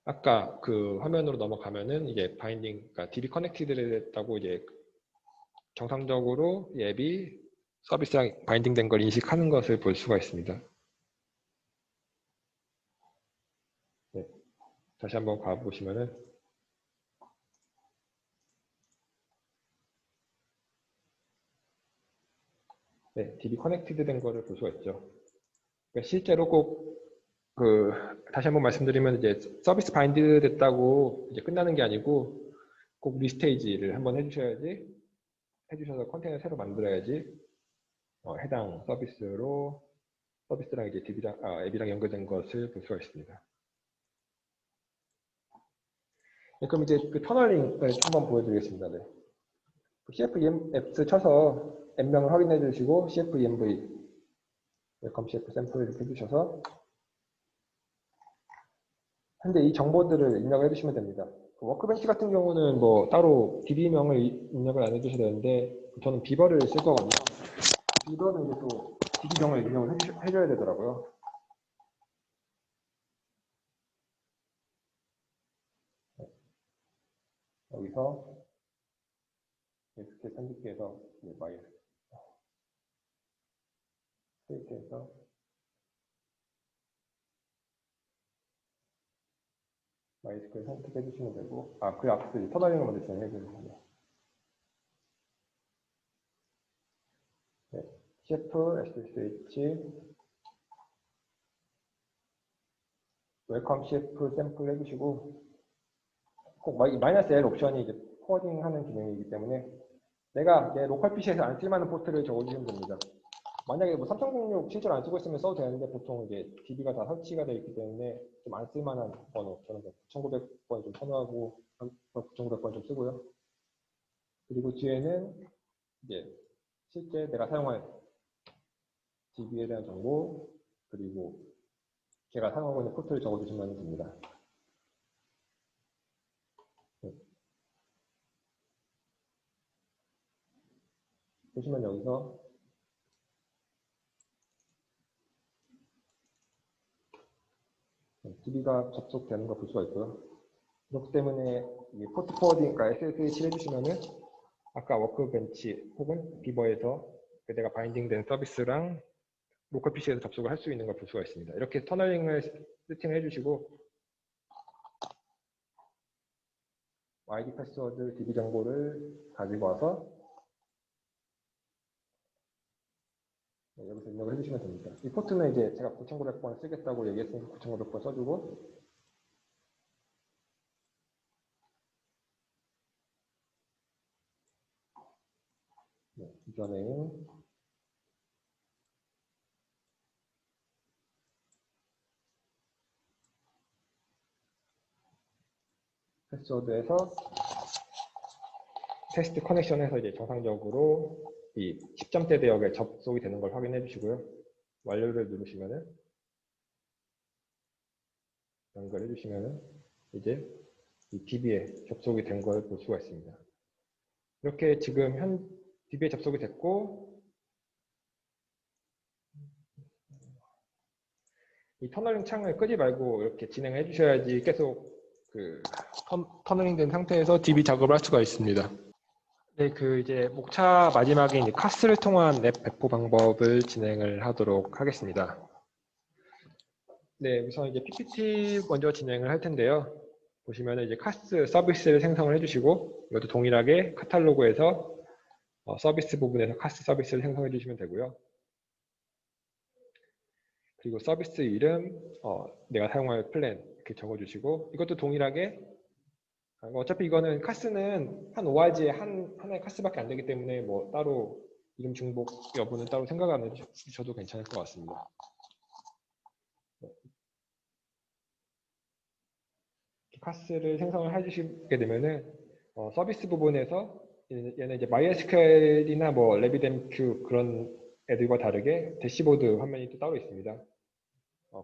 아까 그 화면으로 넘어가면은 이제 바인딩, 그러니까 DB 커넥티드 됐다고 이제 정상적으로 이 앱이 서비스랑 바인딩된 걸 인식하는 것을 볼 수가 있습니다. 네, 다시 한번 가보시면은 네, DB 커넥티드 된 거를 볼 수가 있죠. 그러니까 실제로 꼭 그 다시 한번 말씀드리면 이제 서비스 바인드 됐다고 이제 끝나는 게 아니고 꼭 리스테이지를 한번 해주셔서 컨테이너 새로 만들어야지 해당 서비스랑 이제 DB랑 앱이랑 연결된 것을 볼 수가 있습니다. 네, 그럼 이제 그 터널링을 한번 보여드리겠습니다. 네. CFEMS 쳐서 앱명을 확인해 주시고 CFEMV 웰컴 CF 샘플 이렇게 해주셔서 현재 이 정보들을 입력을 해주시면 됩니다. 그 워크벤치 같은 경우는 뭐 따로 DB명을 입력을 안 해주셔야 되는데 저는 비버를 쓸 거거든요. 비버는 이제 또 DB명을 입력을 해줘야 되더라고요. 여기서 SQL 선택기에서 스테이트에서 MySQL 선택해 주시면 되고 그 앞서 터널링을 먼저 진행해 주시면 네. CF, SSH, 웰컴 CF 샘플 해주시고 꼭 마이너스 L 옵션이 이제 포워딩하는 기능이기 때문에 내가 내 로컬 PC에서 안 쓸만한 포트를 적어주시면 됩니다. 만약에 뭐 3006 실제로 안 쓰고 있으면 써도 되는데 보통 이제 DB가 다 설치가 되어 있기 때문에 좀 안 쓸만한 번호 저는 9900번 좀 선호하고 9900번 좀 쓰고요. 그리고 뒤에는 이제 실제 내가 사용할 DB에 대한 정보 그리고 제가 사용하고 있는 포트를 적어주시면 됩니다. 네. 보시면 여기서 DB가 접속되는 거 볼 수가 있고요. 그렇기 때문에 이 포트 포워딩, 그러니까 SSH 해주시면은 아까 워크벤치 혹은 비버에서 내가 바인딩된 서비스랑 로컬 PC에서 접속을 할 수 있는 걸 볼 수가 있습니다. 이렇게 터널링을 세팅을 해주시고 ID 패스워드 DB 정보를 가지고 와서 여기서 입력을 해주시면 됩니다. 이 포트는 이제 제가 9900번 쓰겠다고 얘기했으니까 9900번 써주고, 네, 이전에 패스워드에서 테스트 커넥션에서 이제 정상적으로 이 10점대 대역에 접속이 되는 걸 확인해 주시고요. 완료를 누르시면은, 연결해 주시면은 이제 이 DB에 접속이 된 걸 볼 수가 있습니다. 이렇게 지금 현 DB에 접속이 됐고, 이 터널링 창을 끄지 말고 이렇게 진행해 주셔야지 계속 그 터널링 된 상태에서 DB 작업을 할 수가 있습니다. 네, 그 이제 목차 마지막에 이제 카스를 통한 앱 배포 방법을 진행을 하도록 하겠습니다. 네, 우선 이제 PPT 먼저 진행을 할 텐데요. 보시면 이제 카스 서비스를 생성을 해주시고, 이것도 동일하게 카탈로그에서 서비스 부분에서 카스 서비스를 생성해 주시면 되고요. 그리고 서비스 이름, 내가 사용할 플랜 이렇게 적어주시고, 이것도 동일하게 어차피 이거는 카스는 한 ORG에 하나의 카스밖에 안 되기 때문에 뭐 따로 이름 중복 여부는 따로 생각 안 해주셔도 괜찮을 것 같습니다. 카스를 생성을 해주시게 되면은 서비스 부분에서 얘는 이제 MySQL이나 뭐 RabbitMQ 그런 애들과 다르게 대시보드 화면이 또 따로 있습니다.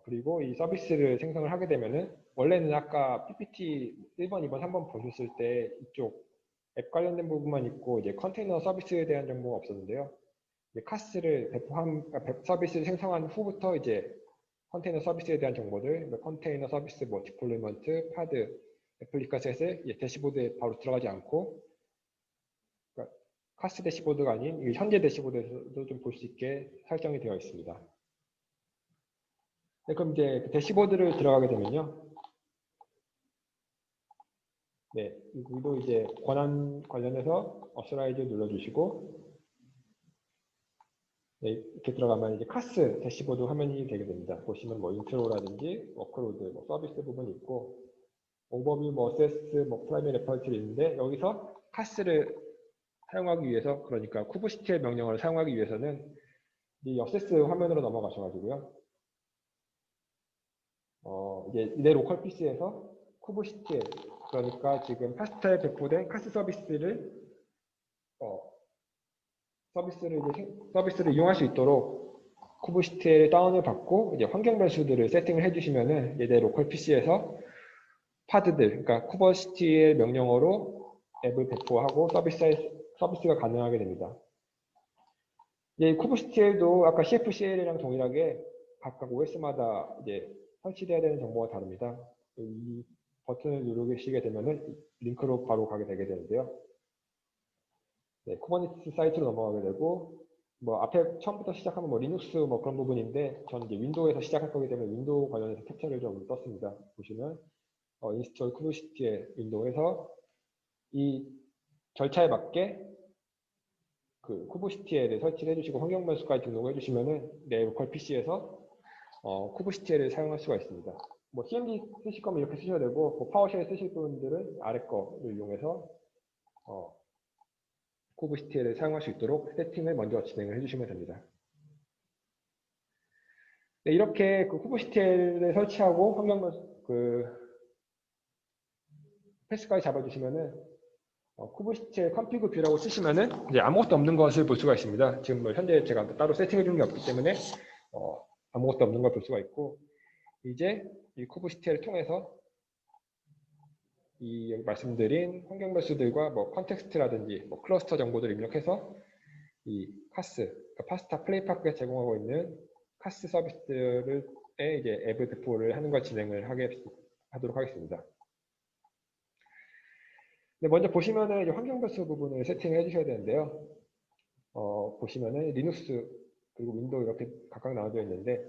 그리고 이 서비스를 생성을 하게 되면은 원래는 아까 PPT 1번, 2번, 3번 보셨을 때 이쪽 앱 관련된 부분만 있고 이제 컨테이너 서비스에 대한 정보가 없었는데요. 이제 카스를 서비스를 생성한 후부터 이제 컨테이너 서비스에 대한 정보들, 컨테이너 서비스, 뭐 디플로이먼트, 파드, 애플리카셋을 대시보드에 바로 들어가지 않고, 그러니까 카스 대시보드가 아닌 현재 대시보드에서도 좀 볼 수 있게 설정이 되어 있습니다. 네, 그럼 이제 대시보드를 들어가게 되면요. 네, 여기도 이제 권한 관련해서 어스라이즈 눌러주시고, 네, 이렇게 들어가면 이제 카스 대시보드 화면이 되게 됩니다. 보시면 뭐 인트로라든지 워크로드, 뭐 서비스 부분이 있고, 오버뷰, 뭐 어세스, 뭐 프라이머리 레퍼런스를 있는데 여기서 카스를 사용하기 위해서, 그러니까 쿠브시티엘 명령어를 사용하기 위해서는 이 어세스 화면으로 넘어가셔가지고요. 이제 내 로컬 PC에서 쿠브시티엘, 그러니까 지금 파스타에 배포된 카스 서비스를 서비스를 이용할 수 있도록 쿠브시티엘 다운을 받고 이제 환경 변수들을 세팅을 해주시면은 이제 내 로컬 PC에서 파드들, 그러니까 쿠버시티엘 명령어로 앱을 배포하고 서비스가 가능하게 됩니다. 이제 쿠버시티엘도 아까 CFCL이랑 동일하게 각각 OS마다 이제 설치되어야 되는 정보가 다릅니다. 이 버튼을 누르시게 되면은 링크로 바로 가게 되게 되는데요. 네, 쿠버네티스 사이트로 넘어가게 되고, 뭐 앞에 처음부터 시작하면 뭐 리눅스 뭐 그런 부분인데, 저는 이제 윈도우에서 시작할 거기 때문에 윈도우 관련해서 캡처를 좀 떴습니다. 보시면 인스톨 쿠버시티엘 윈도우에서 이 절차에 맞게 그 쿠버시티엘을 설치를 해주시고 환경 변수까지 등록을 해주시면은 내 로컬 PC에서 쿠버시티엘을 사용할 수가 있습니다. 뭐 CMD 쓰실 거면 이렇게 쓰셔야 되고, 뭐 파워쉘 쓰실 분들은 아래 거를 이용해서 쿠버시티엘을 사용할 수 있도록 세팅을 먼저 진행을 해주시면 됩니다. 네, 이렇게 그 쿠버시티엘을 설치하고 환경 패스까지 잡아주시면은 쿠버시티엘 컨피그 뷰라고 쓰시면은 이제 아무것도 없는 것을 볼 수가 있습니다. 지금 뭐 현재 제가 따로 세팅해 주는 게 없기 때문에 아무것도 없는 걸 볼 수가 있고, 이제 이 쿠버시티엘을 통해서 이 말씀드린 환경 변수들과 뭐 컨텍스트라든지 뭐 클러스터 정보들을 입력해서 이 카스, 그러니까 파스타 플레이파크가 제공하고 있는 카스 서비스들의 이제 앱을 배포를 하는 걸 진행을 하도록 하겠습니다. 네, 먼저 보시면은 이제 환경 변수 부분을 세팅해 주셔야 되는데요. 보시면은 리눅스 그리고 윈도우 이렇게 각각 나눠져 있는데,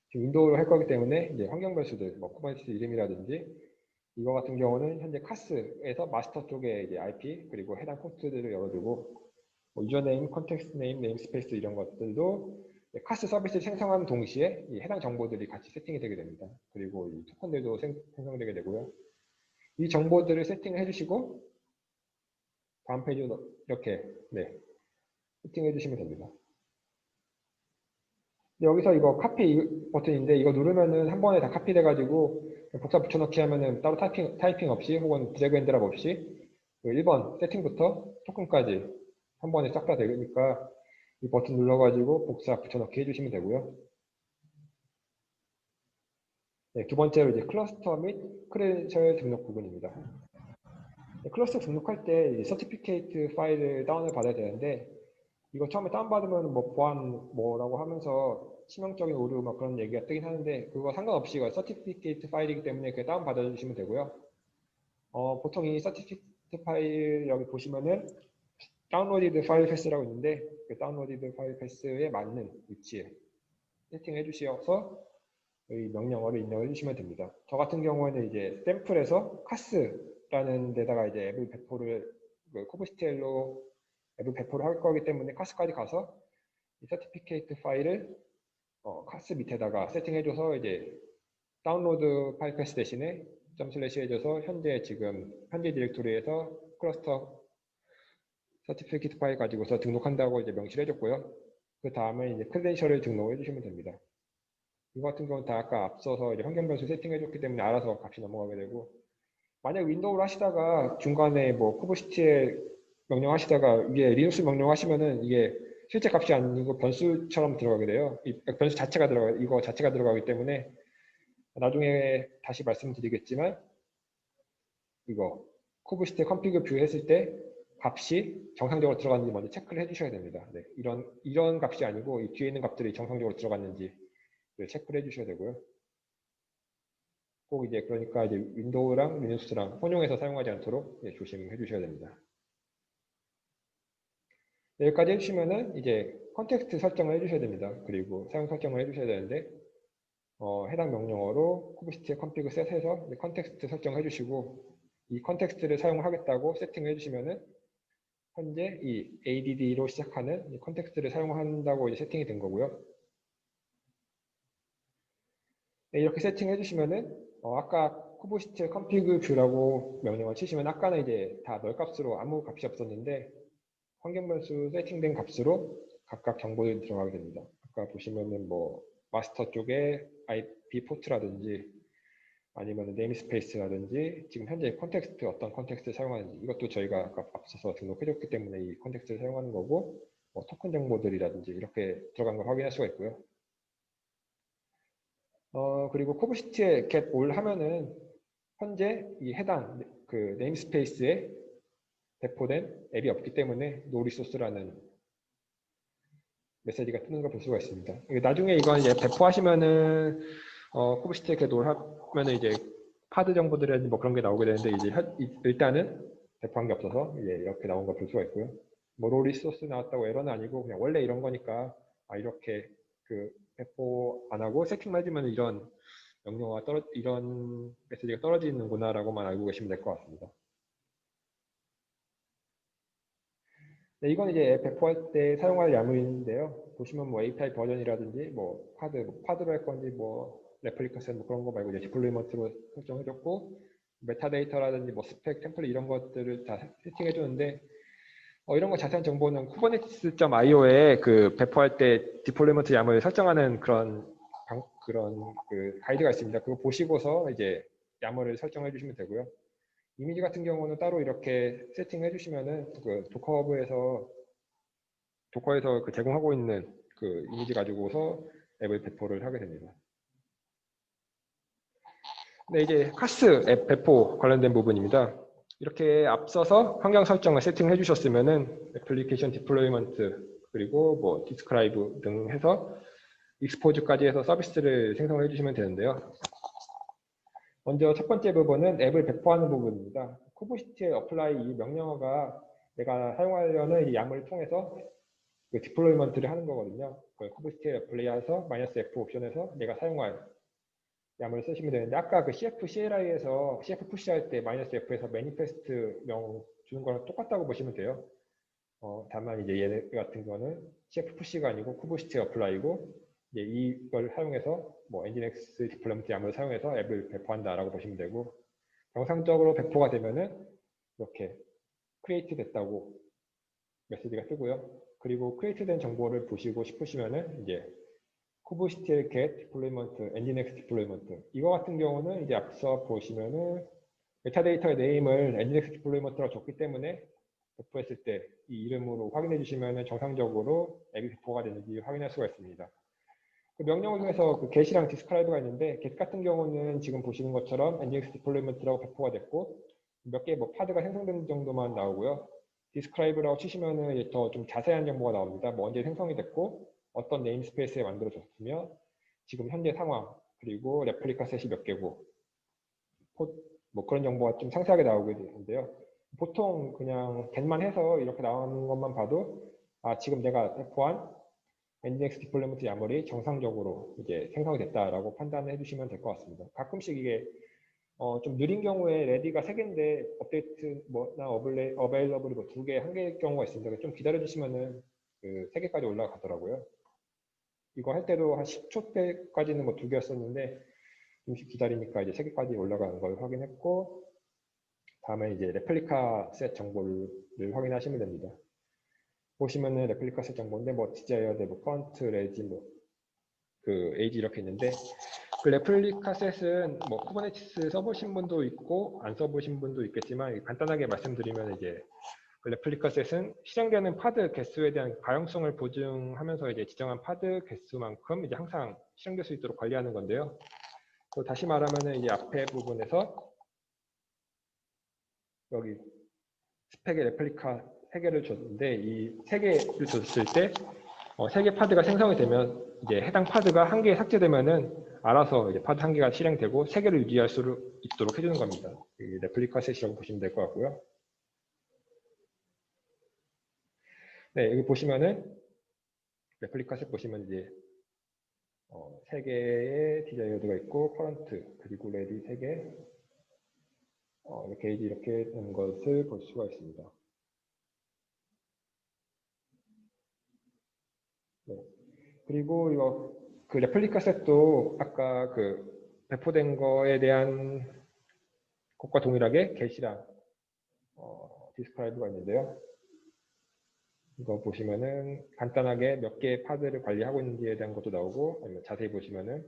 지금 윈도우로 할 거기 때문에 이제 환경 변수들, 뭐 쿠버네티스 이름이라든지 이거 같은 경우는 현재 카스에서 마스터 쪽에 이제 IP 그리고 해당 포트들을 열어두고, 뭐 유저네임, 컨텍스트 네임, 네임스페이스 이런 것들도 카스 서비스를 생성하는 동시에 이 해당 정보들이 같이 세팅이 되게 됩니다. 그리고 이 토큰들도 생성되게 되고요. 이 정보들을 세팅해 주시고 다음 페이지로 이렇게 세팅해 주시면 됩니다. 여기서 이거 카피 버튼인데 이거 누르면은 한 번에 다 카피돼 가지고 복사 붙여넣기 하면은 따로 타이핑 없이 혹은 드래그 앤 드랍 없이 1번 세팅부터 토큰까지 한 번에 싹 다 되니까 이 버튼 눌러가지고 복사 붙여넣기 해주시면 되고요. 네, 두 번째로 이제 클러스터 및 크레덴셜 등록 부분입니다. 네, 클러스터 등록할 때 서티피케이트 파일을 다운을 받아야 되는데 이거 처음에 다운받으면 뭐 보안 뭐라고 하면서 치명적인 오류 막 그런 얘기가 뜨긴 하는데 그거 상관없이 이거 서티피케이트 파일이기 때문에 그냥 다운받아 주시면 되고요. 보통 이 서티피케이트 파일 여기 보시면은 다운로디드 파일 패스라고 있는데 그 다운로디드 파일 패스에 맞는 위치에 세팅해 주셔서 이 명령어를 입력해 주시면 됩니다. 저 같은 경우에는 이제 샘플에서 카스라는 데다가 이제 앱을 배포를 코브스텔로 앱을 배포를 할 거기 때문에 카스까지 가서 이 서티피케이트 파일을 카스 밑에다가 세팅해줘서 이제 다운로드 파일 패스 대신에 점 슬래시 해줘서 현재 디렉토리에서 클러스터 서티피케이트 파일 가지고서 등록한다고 이제 명시를 해줬고요. 그 다음에 이제 크레덴셜을 등록해 주시면 됩니다. 이거 같은 경우는 다 아까 앞서서 이제 환경 변수 세팅해줬기 때문에 알아서 값이 넘어가게 되고 만약 윈도우를 하시다가 중간에 뭐 쿠버시티에 명령하시다가 위에 리눅스 명령하시면은 이게 실제 값이 아니고 변수처럼 들어가게 돼요. 이 변수 자체가 이거 자체가 들어가기 때문에 나중에 다시 말씀드리겠지만 이거 쿠버시티 컨피그 뷰 했을 때 값이 정상적으로 들어갔는지 먼저 체크를 해주셔야 됩니다. 네, 이런 값이 아니고 이 뒤에 있는 값들이 정상적으로 들어갔는지 체크를 해주셔야 되고요. 꼭 이제 그러니까 이제 윈도우랑 리눅스랑 혼용해서 사용하지 않도록 조심해 주셔야 됩니다. 여기까지 해주시면은 이제 컨텍스트 설정을 해주셔야 됩니다. 그리고 사용 설정을 해주셔야 되는데 해당 명령어로 쿠버시티 컨피그 셋해서 컨텍스트 설정해 주시고 이 컨텍스트를 사용하겠다고 세팅해 주시면은 현재 이 add로 시작하는 이 컨텍스트를 사용한다고 이제 세팅이 된 거고요. 네, 이렇게 세팅해 주시면은 아까 쿠버시티 컨피그 뷰라고 명령을 치시면 아까는 이제 다 널 값으로 아무 값이 없었는데 환경 변수 세팅된 값으로 각각 정보들이 들어가게 됩니다. 아까 보시면은 뭐 마스터 쪽에 IP 포트라든지 아니면 네임스페이스라든지 지금 현재 컨텍스트 어떤 컨텍스트를 사용하는지 이것도 저희가 아까 앞서서 등록해줬기 때문에 이 컨텍스트를 사용하는 거고 뭐 토큰 정보들이라든지 이렇게 들어간 걸 확인할 수가 있고요. 그리고 코브시티에 get all 하면은 현재 이 해당 그 네임스페이스에 배포된 앱이 없기 때문에 no resource라는 메시지가 뜨는 걸 볼 수가 있습니다. 나중에 이건 이제 배포하시면은 코브시티에 get all 하면은 이제 파드 정보들이라든지 뭐 그런 게 나오게 되는데 이제 일단은 배포한 게 없어서 이제 이렇게 나온 걸 볼 수가 있고요. 뭐 no resource 나왔다고 에러는 아니고 그냥 원래 이런 거니까 이렇게 그 배포 안 하고 세팅만 해주면 이런 명령어가 이런 메시지가 떨어지는구나라고만 알고 계시면 될 것 같습니다. 네, 이건 이제 배포할 때 사용할 야물인데요. 보시면 뭐 API 버전이라든지 뭐 파드로 할 건지 뭐 레플리카 셋 뭐 그런 거 말고 이제 디플로이먼트로 설정해줬고 메타데이터라든지 뭐 스펙, 템플릿 이런 것들을 다 세팅해주는데 이런 거 자세한 정보는 kubernetes.io에 그 배포할 때 디플로이먼트 야물 설정하는 그런 그 가이드가 있습니다. 그거 보시고서 이제 야물을 설정해 주시면 되고요. 이미지 같은 경우는 따로 이렇게 세팅해 주시면은 그 도커에서 그 제공하고 있는 그 이미지 가지고서 앱을 배포를 하게 됩니다. 네, 이제 카스 앱 배포 관련된 부분입니다. 이렇게 앞서서 환경 설정을 세팅해 주셨으면은 애플리케이션 디플로이먼트 그리고 뭐 디스크라이브 등 해서 익스포즈까지 해서 서비스를 생성해 주시면 되는데요. 먼저 첫 번째 부분은 앱을 배포하는 부분입니다. 쿠버시티에 어플라이 이 명령어가 내가 사용하려는 이 야물을 통해서 그 디플로이먼트를 하는 거거든요. 쿠버시티에 어플라이해서 -F 옵션에서 내가 사용할 야물을 쓰시면 되는데 아까 그 CF CLI에서 CF 푸시할 때 -F에서 매니페스트 명 주는 거랑 똑같다고 보시면 돼요. 다만 이제 얘 같은 거는 CFPC가 아니고 쿠버시티 어플라이고 이제 이걸 사용해서 뭐 엔진엑스 디플로이먼트 YAML을 사용해서 앱을 배포한다라고 보시면 되고 정상적으로 배포가 되면은 이렇게 크리에이트 됐다고 메시지가 뜨고요. 그리고 크리에이트 된 정보를 보시고 싶으시면은 이제 쿠버시티의 get 디플로이먼트, 엔진엑스 디플로이먼트 이거 같은 경우는 이제 앞서 보시면은 메타데이터의 네임을 엔진엑스 디플로이먼트라고 줬기 때문에 배포했을 때 이 이름으로 확인해 주시면 정상적으로 앱이 배포가 되는지 확인할 수가 있습니다. 그 명령어 중에서 그 get이랑 describe가 있는데 get 같은 경우는 지금 보시는 것처럼 nginx deployment라고 배포가 됐고 몇 개 뭐 파드가 생성된 정도만 나오고요. describe라고 치시면은 더 좀 자세한 정보가 나옵니다. 뭐 언제 생성이 됐고 어떤 네임스페이스에 만들어졌으며 지금 현재 상황 그리고 레플리카 셋이 몇 개고 뭐 그런 정보가 좀 상세하게 나오게 되는데요. 보통 그냥 get만 해서 이렇게 나오는 것만 봐도 지금 내가 배포한 nginx 디플로이먼트 YAML이 정상적으로 이제 생성이 됐다라고 판단을 해주시면 될 것 같습니다. 가끔씩 이게 좀 느린 경우에 레디가 3개인데 업데이트 뭐나 어베일러블이 뭐 2개, 1개일 경우가 있습니다. 좀 기다려주시면은 그 3개까지 올라가더라고요. 이거 할 때도 한 10초 때까지는 뭐 2개였었는데 좀씩 기다리니까 이제 3개까지 올라가는 걸 확인했고 다음에 이제 레플리카 셋 정보를 확인하시면 됩니다. 보시면은 레플리카 셋 정보인데 뭐 디자이어드, 뭐 커런트, 레지, 뭐 그 에이지 이렇게 있는데 그 레플리카 셋은 뭐 쿠버네티스 써보신 분도 있고 안 써보신 분도 있겠지만 간단하게 말씀드리면 이제 그 레플리카 셋은 실행되는 파드 개수에 대한 가용성을 보증하면서 이제 지정한 파드 개수만큼 이제 항상 실행될 수 있도록 관리하는 건데요. 또 다시 말하면은 이제 앞에 부분에서 여기 스펙의 레플리카 3개를 줬는데 이 3개를 줬을 때 3개 파드가 생성이 되면 이제 해당 파드가 1개 삭제되면은 알아서 이제 파드 1개가 실행되고 3개를 유지할 수 있도록 해주는 겁니다. 레플리카 셋이라고 보시면 될 것 같고요. 네, 여기 보시면은 레플리카 셋 보시면 이제 3개의 디자이어드가 있고 커런트 그리고 레디 3개 이렇게 되는 것을 볼 수가 있습니다. 네. 그리고 이거 그 레플리카 셋도 아까 그 배포된 거에 대한 것과 동일하게 get이랑 describe가 있는데요. 이거 보시면은 간단하게 몇 개의 파드를 관리하고 있는지에 대한 것도 나오고 아니면 자세히 보시면은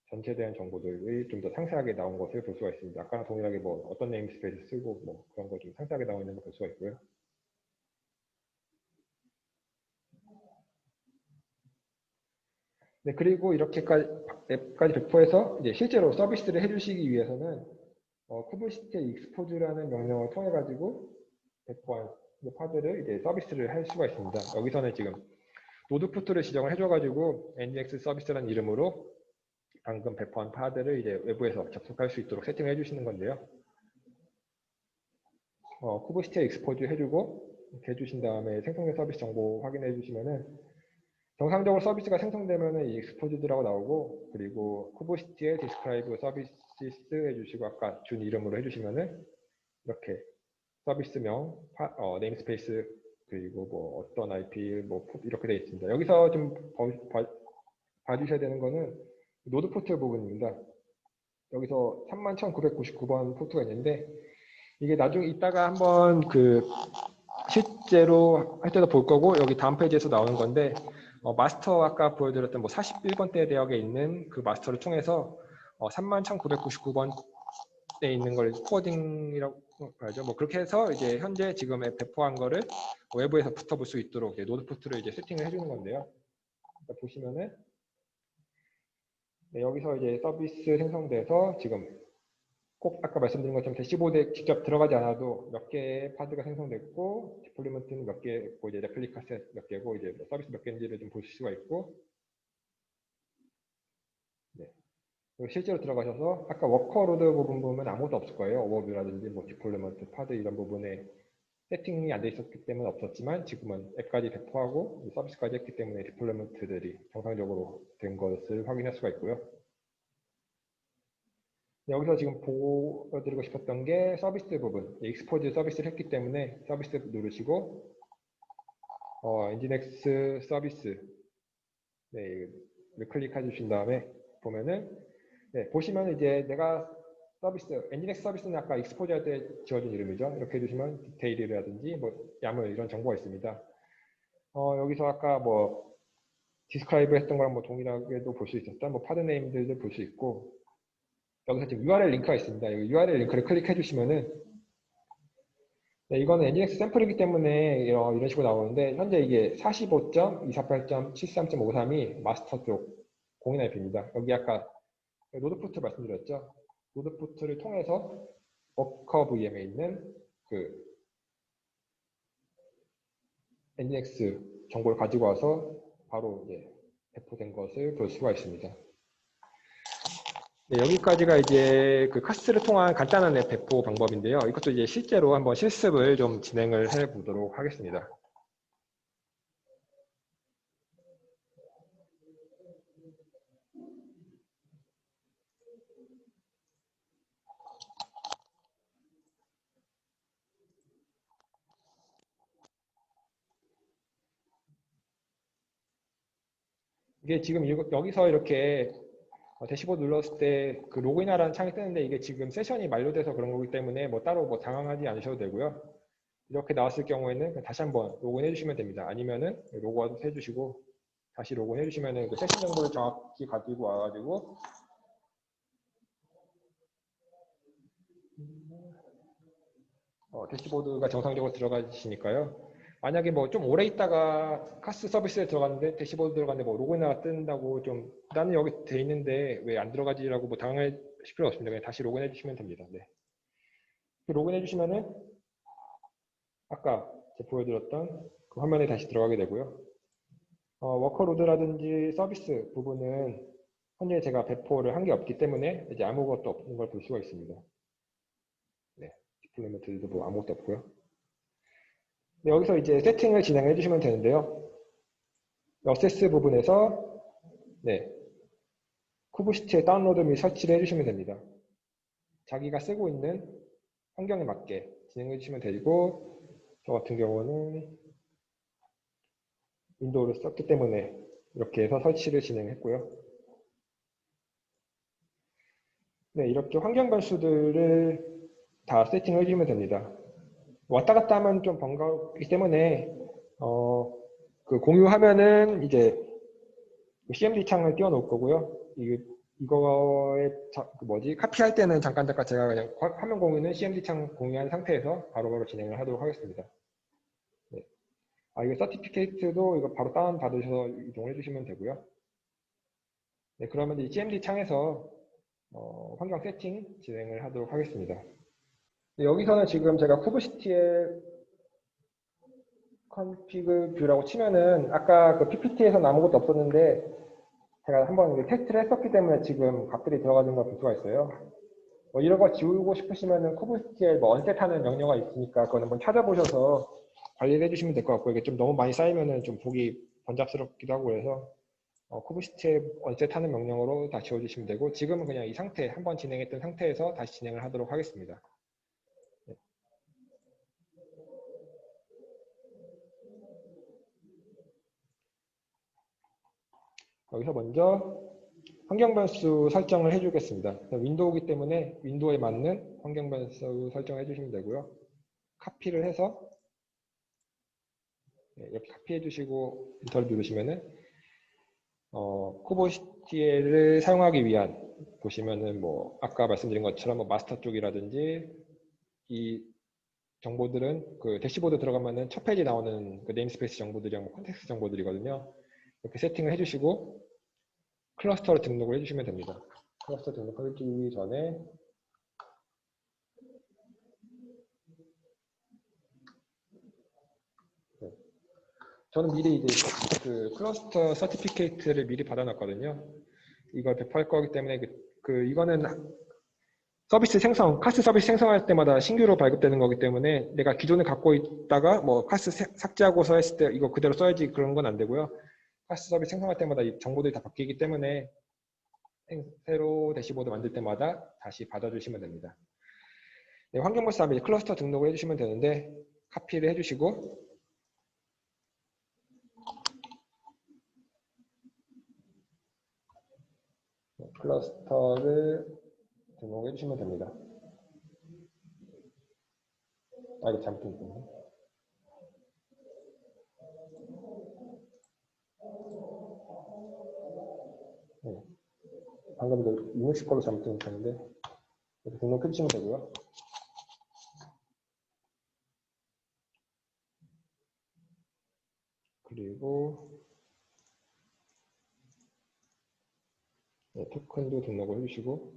전체에 대한 정보들이 좀 더 상세하게 나온 것을 볼 수가 있습니다. 아까랑 동일하게 뭐 어떤 네임스페이스 쓰고 뭐 그런 거 좀 상세하게 나와 있는 걸 볼 수가 있고요. 네, 그리고 이렇게까지 앱까지 배포해서 이제 실제로 서비스를 해주시기 위해서는 쿠버시티 익스포즈라는 명령을 통해 가지고 배포한 파드를 이제 서비스를 할 수가 있습니다. 여기서는 지금 노드 포트를 지정을 해줘가지고 nginx 서비스라는 이름으로 방금 배포한 파드를 이제 외부에서 접속할 수 있도록 세팅을 해주시는 건데요. 쿠버시티에 익스포즈 해주고 이렇게 해주신 다음에 생성된 서비스 정보 확인해 주시면은 정상적으로 서비스가 생성되면은 이 익스포즈드라고 나오고 그리고 쿠버시티에 디스크라이브 서비스 해주시고 아까 준 이름으로 해주시면은 이렇게 서비스명, 네임스페이스 그리고 뭐 어떤 IP 뭐 이렇게 되어 있습니다. 여기서 좀 봐주셔야 되는 거는 노드 포트 부분입니다. 여기서 31,999번 포트가 있는데 이게 나중에 이따가 한번 그 실제로 할 때도 볼 거고 여기 다음 페이지에서 나오는 건데 마스터 아까 보여드렸던 뭐 41번대 대역에 있는 그 마스터를 통해서 31,999번에 있는 걸 코딩이라고 하죠. 뭐 그렇게 해서 이제 현재 지금 배포한 거를 외부에서 붙어볼 수 있도록 노드 포트를 이제 세팅을 해주는 건데요. 보시면은 네, 여기서 이제 서비스 생성돼서 지금 꼭 아까 말씀드린 것처럼 대시보드에 직접 들어가지 않아도 몇 개의 파드가 생성됐고 디플로이먼트는 몇 개고 이제 레플리카 셋 몇 개고 이제 뭐 서비스 몇 개인지를 좀 볼 수가 있고 네. 실제로 들어가셔서 아까 워커로드 부분 보면 아무것도 없을 거예요. 오버뷰라든지 뭐 디플로이먼트 파드 이런 부분에 세팅이 안 돼 있었기 때문에 없었지만 지금은 앱까지 배포하고 서비스까지 했기 때문에 디플로이먼트들이 정상적으로 된 것을 확인할 수가 있고요. 여기서 지금 보여드리고 싶었던 게 서비스 부분, 익스포즈 서비스를 했기 때문에 서비스 누르시고 엔진엑스 서비스 네, 이걸 클릭해 주신 다음에 보면은 네, 보시면 이제 내가 서비스 엔진엑스 서비스는 아까 익스포즈 할 때 지어준 이름이죠. 이렇게 해주시면 디테일이라든지 뭐 야물 이런 정보가 있습니다. 여기서 아까 뭐 디스크라이브 했던 거랑 뭐 동일하게도 볼 수 있었던 뭐 파드 네임들도 볼 수 있고 여기서 지금 URL 링크가 있습니다. 여기 URL 링크를 클릭해 주시면은 네, 이거는 엔진엑스 샘플이기 때문에 이런 식으로 나오는데 현재 이게 45.248.73.53이 마스터 쪽 공인 IP입니다. 여기 아까 노드포트 말씀드렸죠. 노드포트를 통해서 워커 VM에 있는 그 엔진엑스 정보를 가지고 와서 바로 이제 배포된 것을 볼 수가 있습니다. 네, 여기까지가 이제 그 카스를 통한 간단한 앱 배포 방법인데요. 이것도 이제 실제로 한번 실습을 좀 진행을 해 보도록 하겠습니다. 이게 지금 여기서 이렇게 대시보드 눌렀을 때 그 로그인하라는 창이 뜨는데 이게 지금 세션이 만료돼서 그런 거기 때문에 뭐 따로 뭐 당황하지 않으셔도 되고요. 이렇게 나왔을 경우에는 다시 한번 로그인 해주시면 됩니다. 아니면은 로그아웃 해주시고 다시 로그인 해주시면은 그 세션 정보를 정확히 가지고 와가지고 대시보드가 정상적으로 들어가시니까요. 만약에 뭐 좀 오래 있다가 카스 서비스에 들어갔는데 대시보드 들어갔는데 뭐 로그인하다 뜬다고 좀 나는 여기 돼 있는데 왜 안 들어가지라고 뭐 당황하실 필요 없습니다. 그냥 다시 로그인 해주시면 됩니다. 네. 로그인 해주시면은 아까 제가 보여드렸던 그 화면에 다시 들어가게 되고요. 워커로드라든지 서비스 부분은 현재 제가 배포를 한 게 없기 때문에 이제 아무것도 없는 걸 볼 수가 있습니다. 네, 디플로이먼트도 뭐 아무것도 없고요. 네, 여기서 이제 세팅을 진행해 주시면 되는데요. 어세스 부분에서 네, 쿠브시트의 다운로드 및 설치를 해주시면 됩니다. 자기가 쓰고 있는 환경에 맞게 진행해 주시면 되고 저 같은 경우는 윈도우를 썼기 때문에 이렇게 해서 설치를 진행했고요. 네, 이렇게 환경 변수들을 다 세팅해 주시면 됩니다. 왔다 갔다 하면 좀 번거롭기 때문에 그 공유하면은 이제 CMD 창을 띄워놓을 거고요. 이거에 카피할 때는 잠깐 제가 그냥 화면 공유는 CMD 창 공유한 상태에서 바로바로 진행을 하도록 하겠습니다. 네. 이거 서티피케이트도 이거 바로 다운 받으셔서 이동해 주시면 되고요. 네, 그러면 이 CMD 창에서 환경 세팅 진행을 하도록 하겠습니다. 네, 여기서는 지금 제가 쿠브시티의 컨피그 뷰라고 치면은 아까 그 PPT에서는 아무것도 없었는데 제가 한번 테스트를 했었기 때문에 지금 값들이 들어가는 걸 볼 수가 있어요. 뭐 이런 거 지우고 싶으시면은 쿠브시티에 뭐 언셋하는 명령어가 있으니까 그건 한번 찾아보셔서 관리를 해주시면 될 것 같고 이게 좀 너무 많이 쌓이면은 좀 보기 번잡스럽기도 하고 그래서 쿠브시티에 언셋하는 명령어로 다 지워주시면 되고 지금은 그냥 이 상태 한번 진행했던 상태에서 다시 진행을 하도록 하겠습니다. 네. 여기서 먼저 환경 변수 설정을 해주겠습니다. 윈도우이기 때문에 윈도우에 맞는 환경 변수 설정을 해주시면 되고요. 카피를 해서 이렇게 카피해 주시고 엔터를 누르시면은 쿠버시티를 사용하기 위한 보시면은 뭐 아까 말씀드린 것처럼 뭐 마스터 쪽이라든지 이 정보들은 그 대시보드 들어가면은 첫 페이지 나오는 그 네임스페이스 정보들이랑 뭐 콘텍스트 정보들이거든요. 이렇게 세팅을 해주시고 클러스터를 등록을 해주시면 됩니다. 클러스터 등록하기 전에 저는 미리 이제 그 클러스터 서티피케이트를 미리 받아놨거든요. 이걸 배포할 거기 때문에 이거는 서비스 생성, 카스 서비스 생성할 때마다 신규로 발급되는 거기 때문에 내가 기존에 갖고 있다가 뭐 카스 삭제하고서 했을 때 이거 그대로 써야지 그런 건 안 되고요. 카스 서비스 생성할 때마다 이 정보들이 다 바뀌기 때문에 새로 대시보드 만들 때마다 다시 받아주시면 됩니다. 네, 환경벌스 하면 클러스터 등록을 해주시면 되는데 카피를 해주시고 클러스터를 등록해 주시면 됩니다. 이거 잘못했네. 네. 방금 유니시 걸로 잘못 등록했는데 이렇게 등록해 주시면 되고요. 그리고 토큰도 등록을 해주시고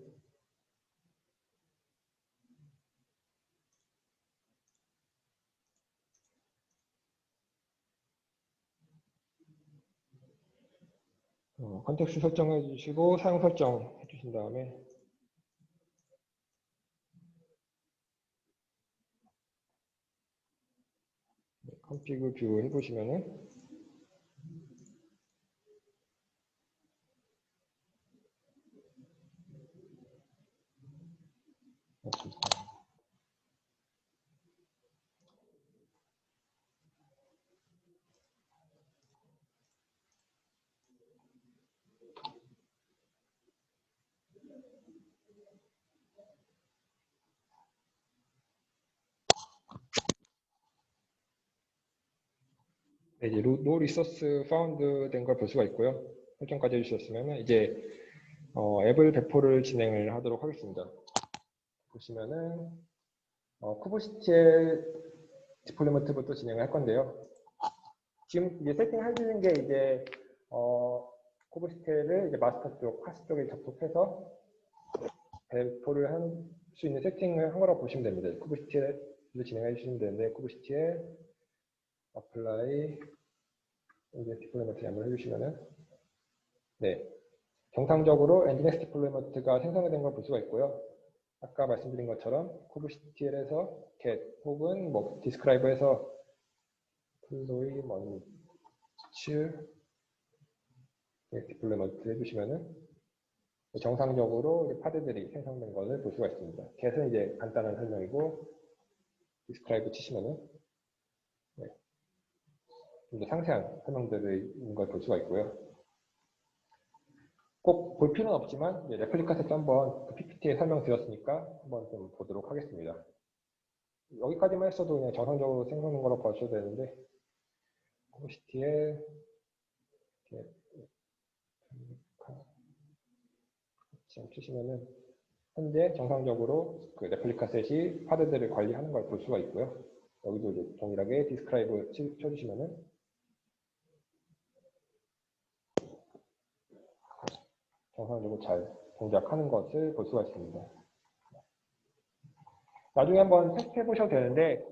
컨텍스트 설정해 주시고 사용 설정 해주신 다음에 컨피그 뷰 해보시면은 이제 no resource found 된 걸 볼 수가 있고요. 설정까지 해주셨으면 이제 앱을 배포를 진행을 하도록 하겠습니다. 보시면은 쿠버시티엘 디플로이먼트부터 진행을 할 건데요. 지금 이제 세팅하시는 게 이제 쿠버시티엘을 이제 마스터 쪽, 카시 쪽에 접속해서 배포를 할 수 있는 세팅을 한 거라고 보시면 됩니다. 쿠버시티엘을 진행해 주시면 되는데 쿠버시티엘 apply 이제 디플로이먼트 양을 해주시면은 네 정상적으로 nginx 디플로이먼트가 생성된 걸 볼 수가 있고요. 아까 말씀드린 것처럼 kubectl에서 get 혹은 뭐 describe에서 deployment 디플로이먼트 해주시면은 정상적으로 파드들이 생성된 것을 볼 수가 있습니다. get은 이제 간단한 설명이고 describe 치시면은 네, 좀 더 상세한 설명들인 걸 볼 수가 있고요. 꼭 볼 필요는 없지만 레플리카에서 한번 그 PPT에 설명드렸으니까 한번 좀 보도록 하겠습니다. 여기까지만 했어도 그냥 정상적으로 생성된 거라고 봐주셔야 되는데 쿠버시티에 지금 치시면은 현재 정상적으로 그 레플리카 셋이 파드들을 관리하는 걸 볼 수가 있고요. 여기도 이제 동일하게 디스크라이브 쳐주시면은 정상적으로 잘 동작하는 것을 볼 수가 있습니다. 나중에 한번 테스트해 보셔도 되는데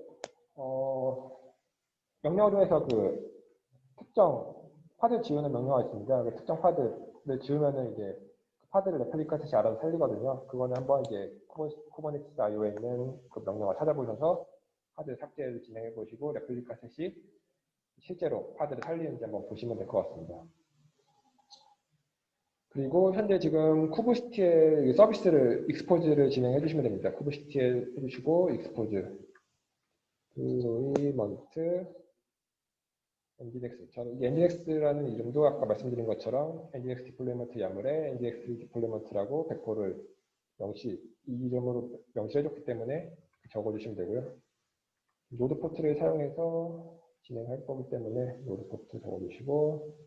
명령 중에서 그 특정 파드 지우는 명령어가 있습니다. 그 특정 파드를 지우면은 이제 그 파드를 레플리카 셋이 알아서 살리거든요. 그거는 한번 이제 쿠버네티스 IO에 있는 그 명령어 찾아보셔서 파드 삭제를 진행해 보시고 레플리카 셋이 실제로 파드를 살리는지 한번 보시면 될 것 같습니다. 그리고 현재 지금 쿠버시티엘 서비스를 익스포즈를 진행해 주시면 됩니다. 쿠버시티엘 해주시고 익스포즈 디플로이먼트 nginx 저는 nginx라는 이름도 아까 말씀드린 것처럼 nginx 디플로이먼트 야물에 nginx 디플로이먼트라고 배포를 이 이름으로 명시해줬기 때문에 적어주시면 되고요. 노드 포트를 사용해서 진행할 거기 때문에 노드 포트 적어주시고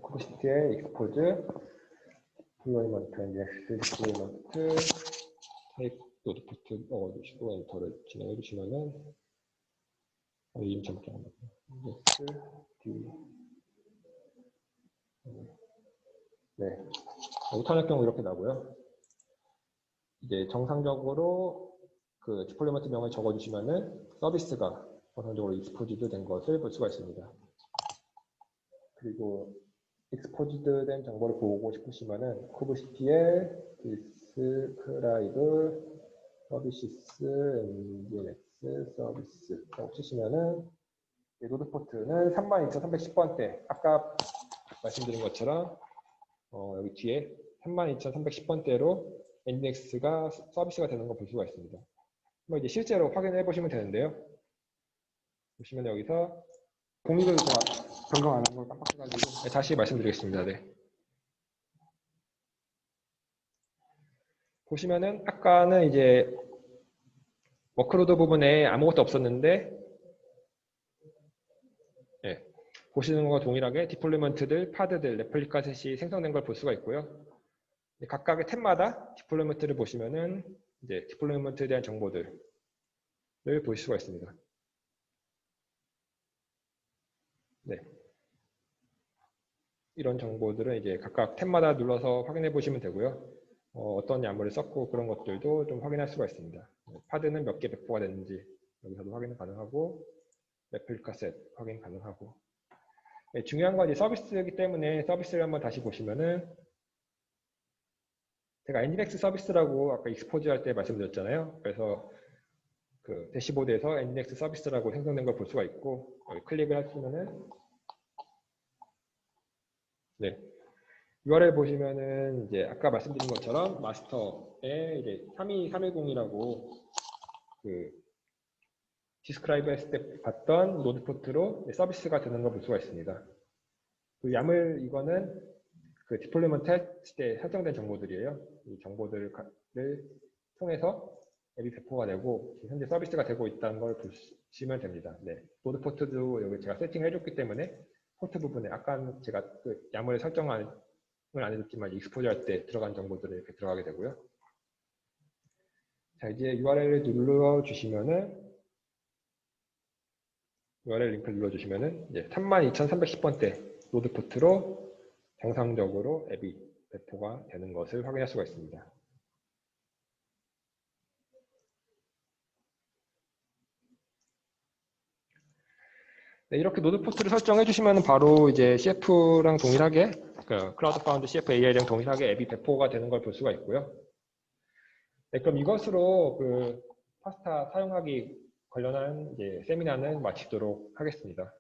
쿠버시티의 익스포즈 디플로이먼트 nginx 디플로이먼트 타입 노드 포트 넣어주시고 엔터를 진행해 주시면은 이름 잘못 적었나요? 네, 못하는 경우 이렇게 나고요. 이제 정상적으로 그 디플로이먼트 명을 적어주시면은 서비스가 정상적으로 익스포즈드 된 것을 볼 수가 있습니다. 그리고 익스포즈드 된 정보를 보고 싶으시면은 쿠버시티에 디스크라이브 서비스 nginx 서비스라고 치시면은 노드 포트는 32,310번대 아까 말씀드린 것처럼 여기 뒤에 32,310번대로 nginx가 서비스가 되는 걸 볼 수가 있습니다. 이제 실제로 확인해 보시면 되는데요. 보시면 여기서 공유를 제가 변경 안 한 걸 깜빡해가지고 다시 말씀드리겠습니다. 네. 보시면은 아까는 이제 워크로드 부분에 아무것도 없었는데 네, 보시는 것과 동일하게 디플로이먼트들, 파드들, 레플리카 셋이 생성된 걸 볼 수가 있고요. 각각의 탭마다 디플로이먼트를 보시면은 이제 디플로이먼트에 대한 정보들을 볼 수가 있습니다. 네. 이런 정보들은 이제 각각 탭마다 눌러서 확인해 보시면 되고요. 어떤 야물을 썼고 그런 것들도 좀 확인할 수가 있습니다. 파드는 몇 개 배포가 됐는지 여기서도 확인 가능하고 레플리카 셋 확인 가능하고 네, 중요한 건 이제 서비스이기 때문에 서비스를 한번 다시 보시면은 제가 엔진엑스 서비스라고 아까 익스포즈 할 때 말씀드렸잖아요. 그래서 그 대시보드에서 엔진엑스 서비스라고 생성된 걸 볼 수가 있고 여기 클릭을 하시면은 네. URL 보시면은 이제 아까 말씀드린 것처럼 마스터에 이제 32310이라고 그 디스크라이브 했을 때 봤던 노드 포트로 서비스가 되는 걸 볼 수가 있습니다. 그 야물 이거는 그 디플로이먼트 했을 때 설정된 정보들이에요. 이 정보들을 통해서 앱이 배포가 되고 현재 서비스가 되고 있다는 걸 보시면 됩니다. 네. 노드 포트도 여기 제가 세팅을 해줬기 때문에 포트 부분에 아까 제가 그 야물의 설정을 안 해줬지만 익스포즈 할 때 들어간 정보들이 이렇게 들어가게 되고요. 자, 이제 URL을 눌러주시면은 URL 링크를 눌러주시면은 이제 32,310번대 노드 포트로 정상적으로 앱이 배포가 되는 것을 확인할 수가 있습니다. 네, 이렇게 노드 포트를 설정해 주시면 바로 이제 CF랑 동일하게 그 클라우드 파운드 CF AI랑 동일하게 앱이 배포가 되는 걸 볼 수가 있고요. 네, 그럼 이것으로 그 파스타 사용하기 관련한 이제 세미나는 마치도록 하겠습니다.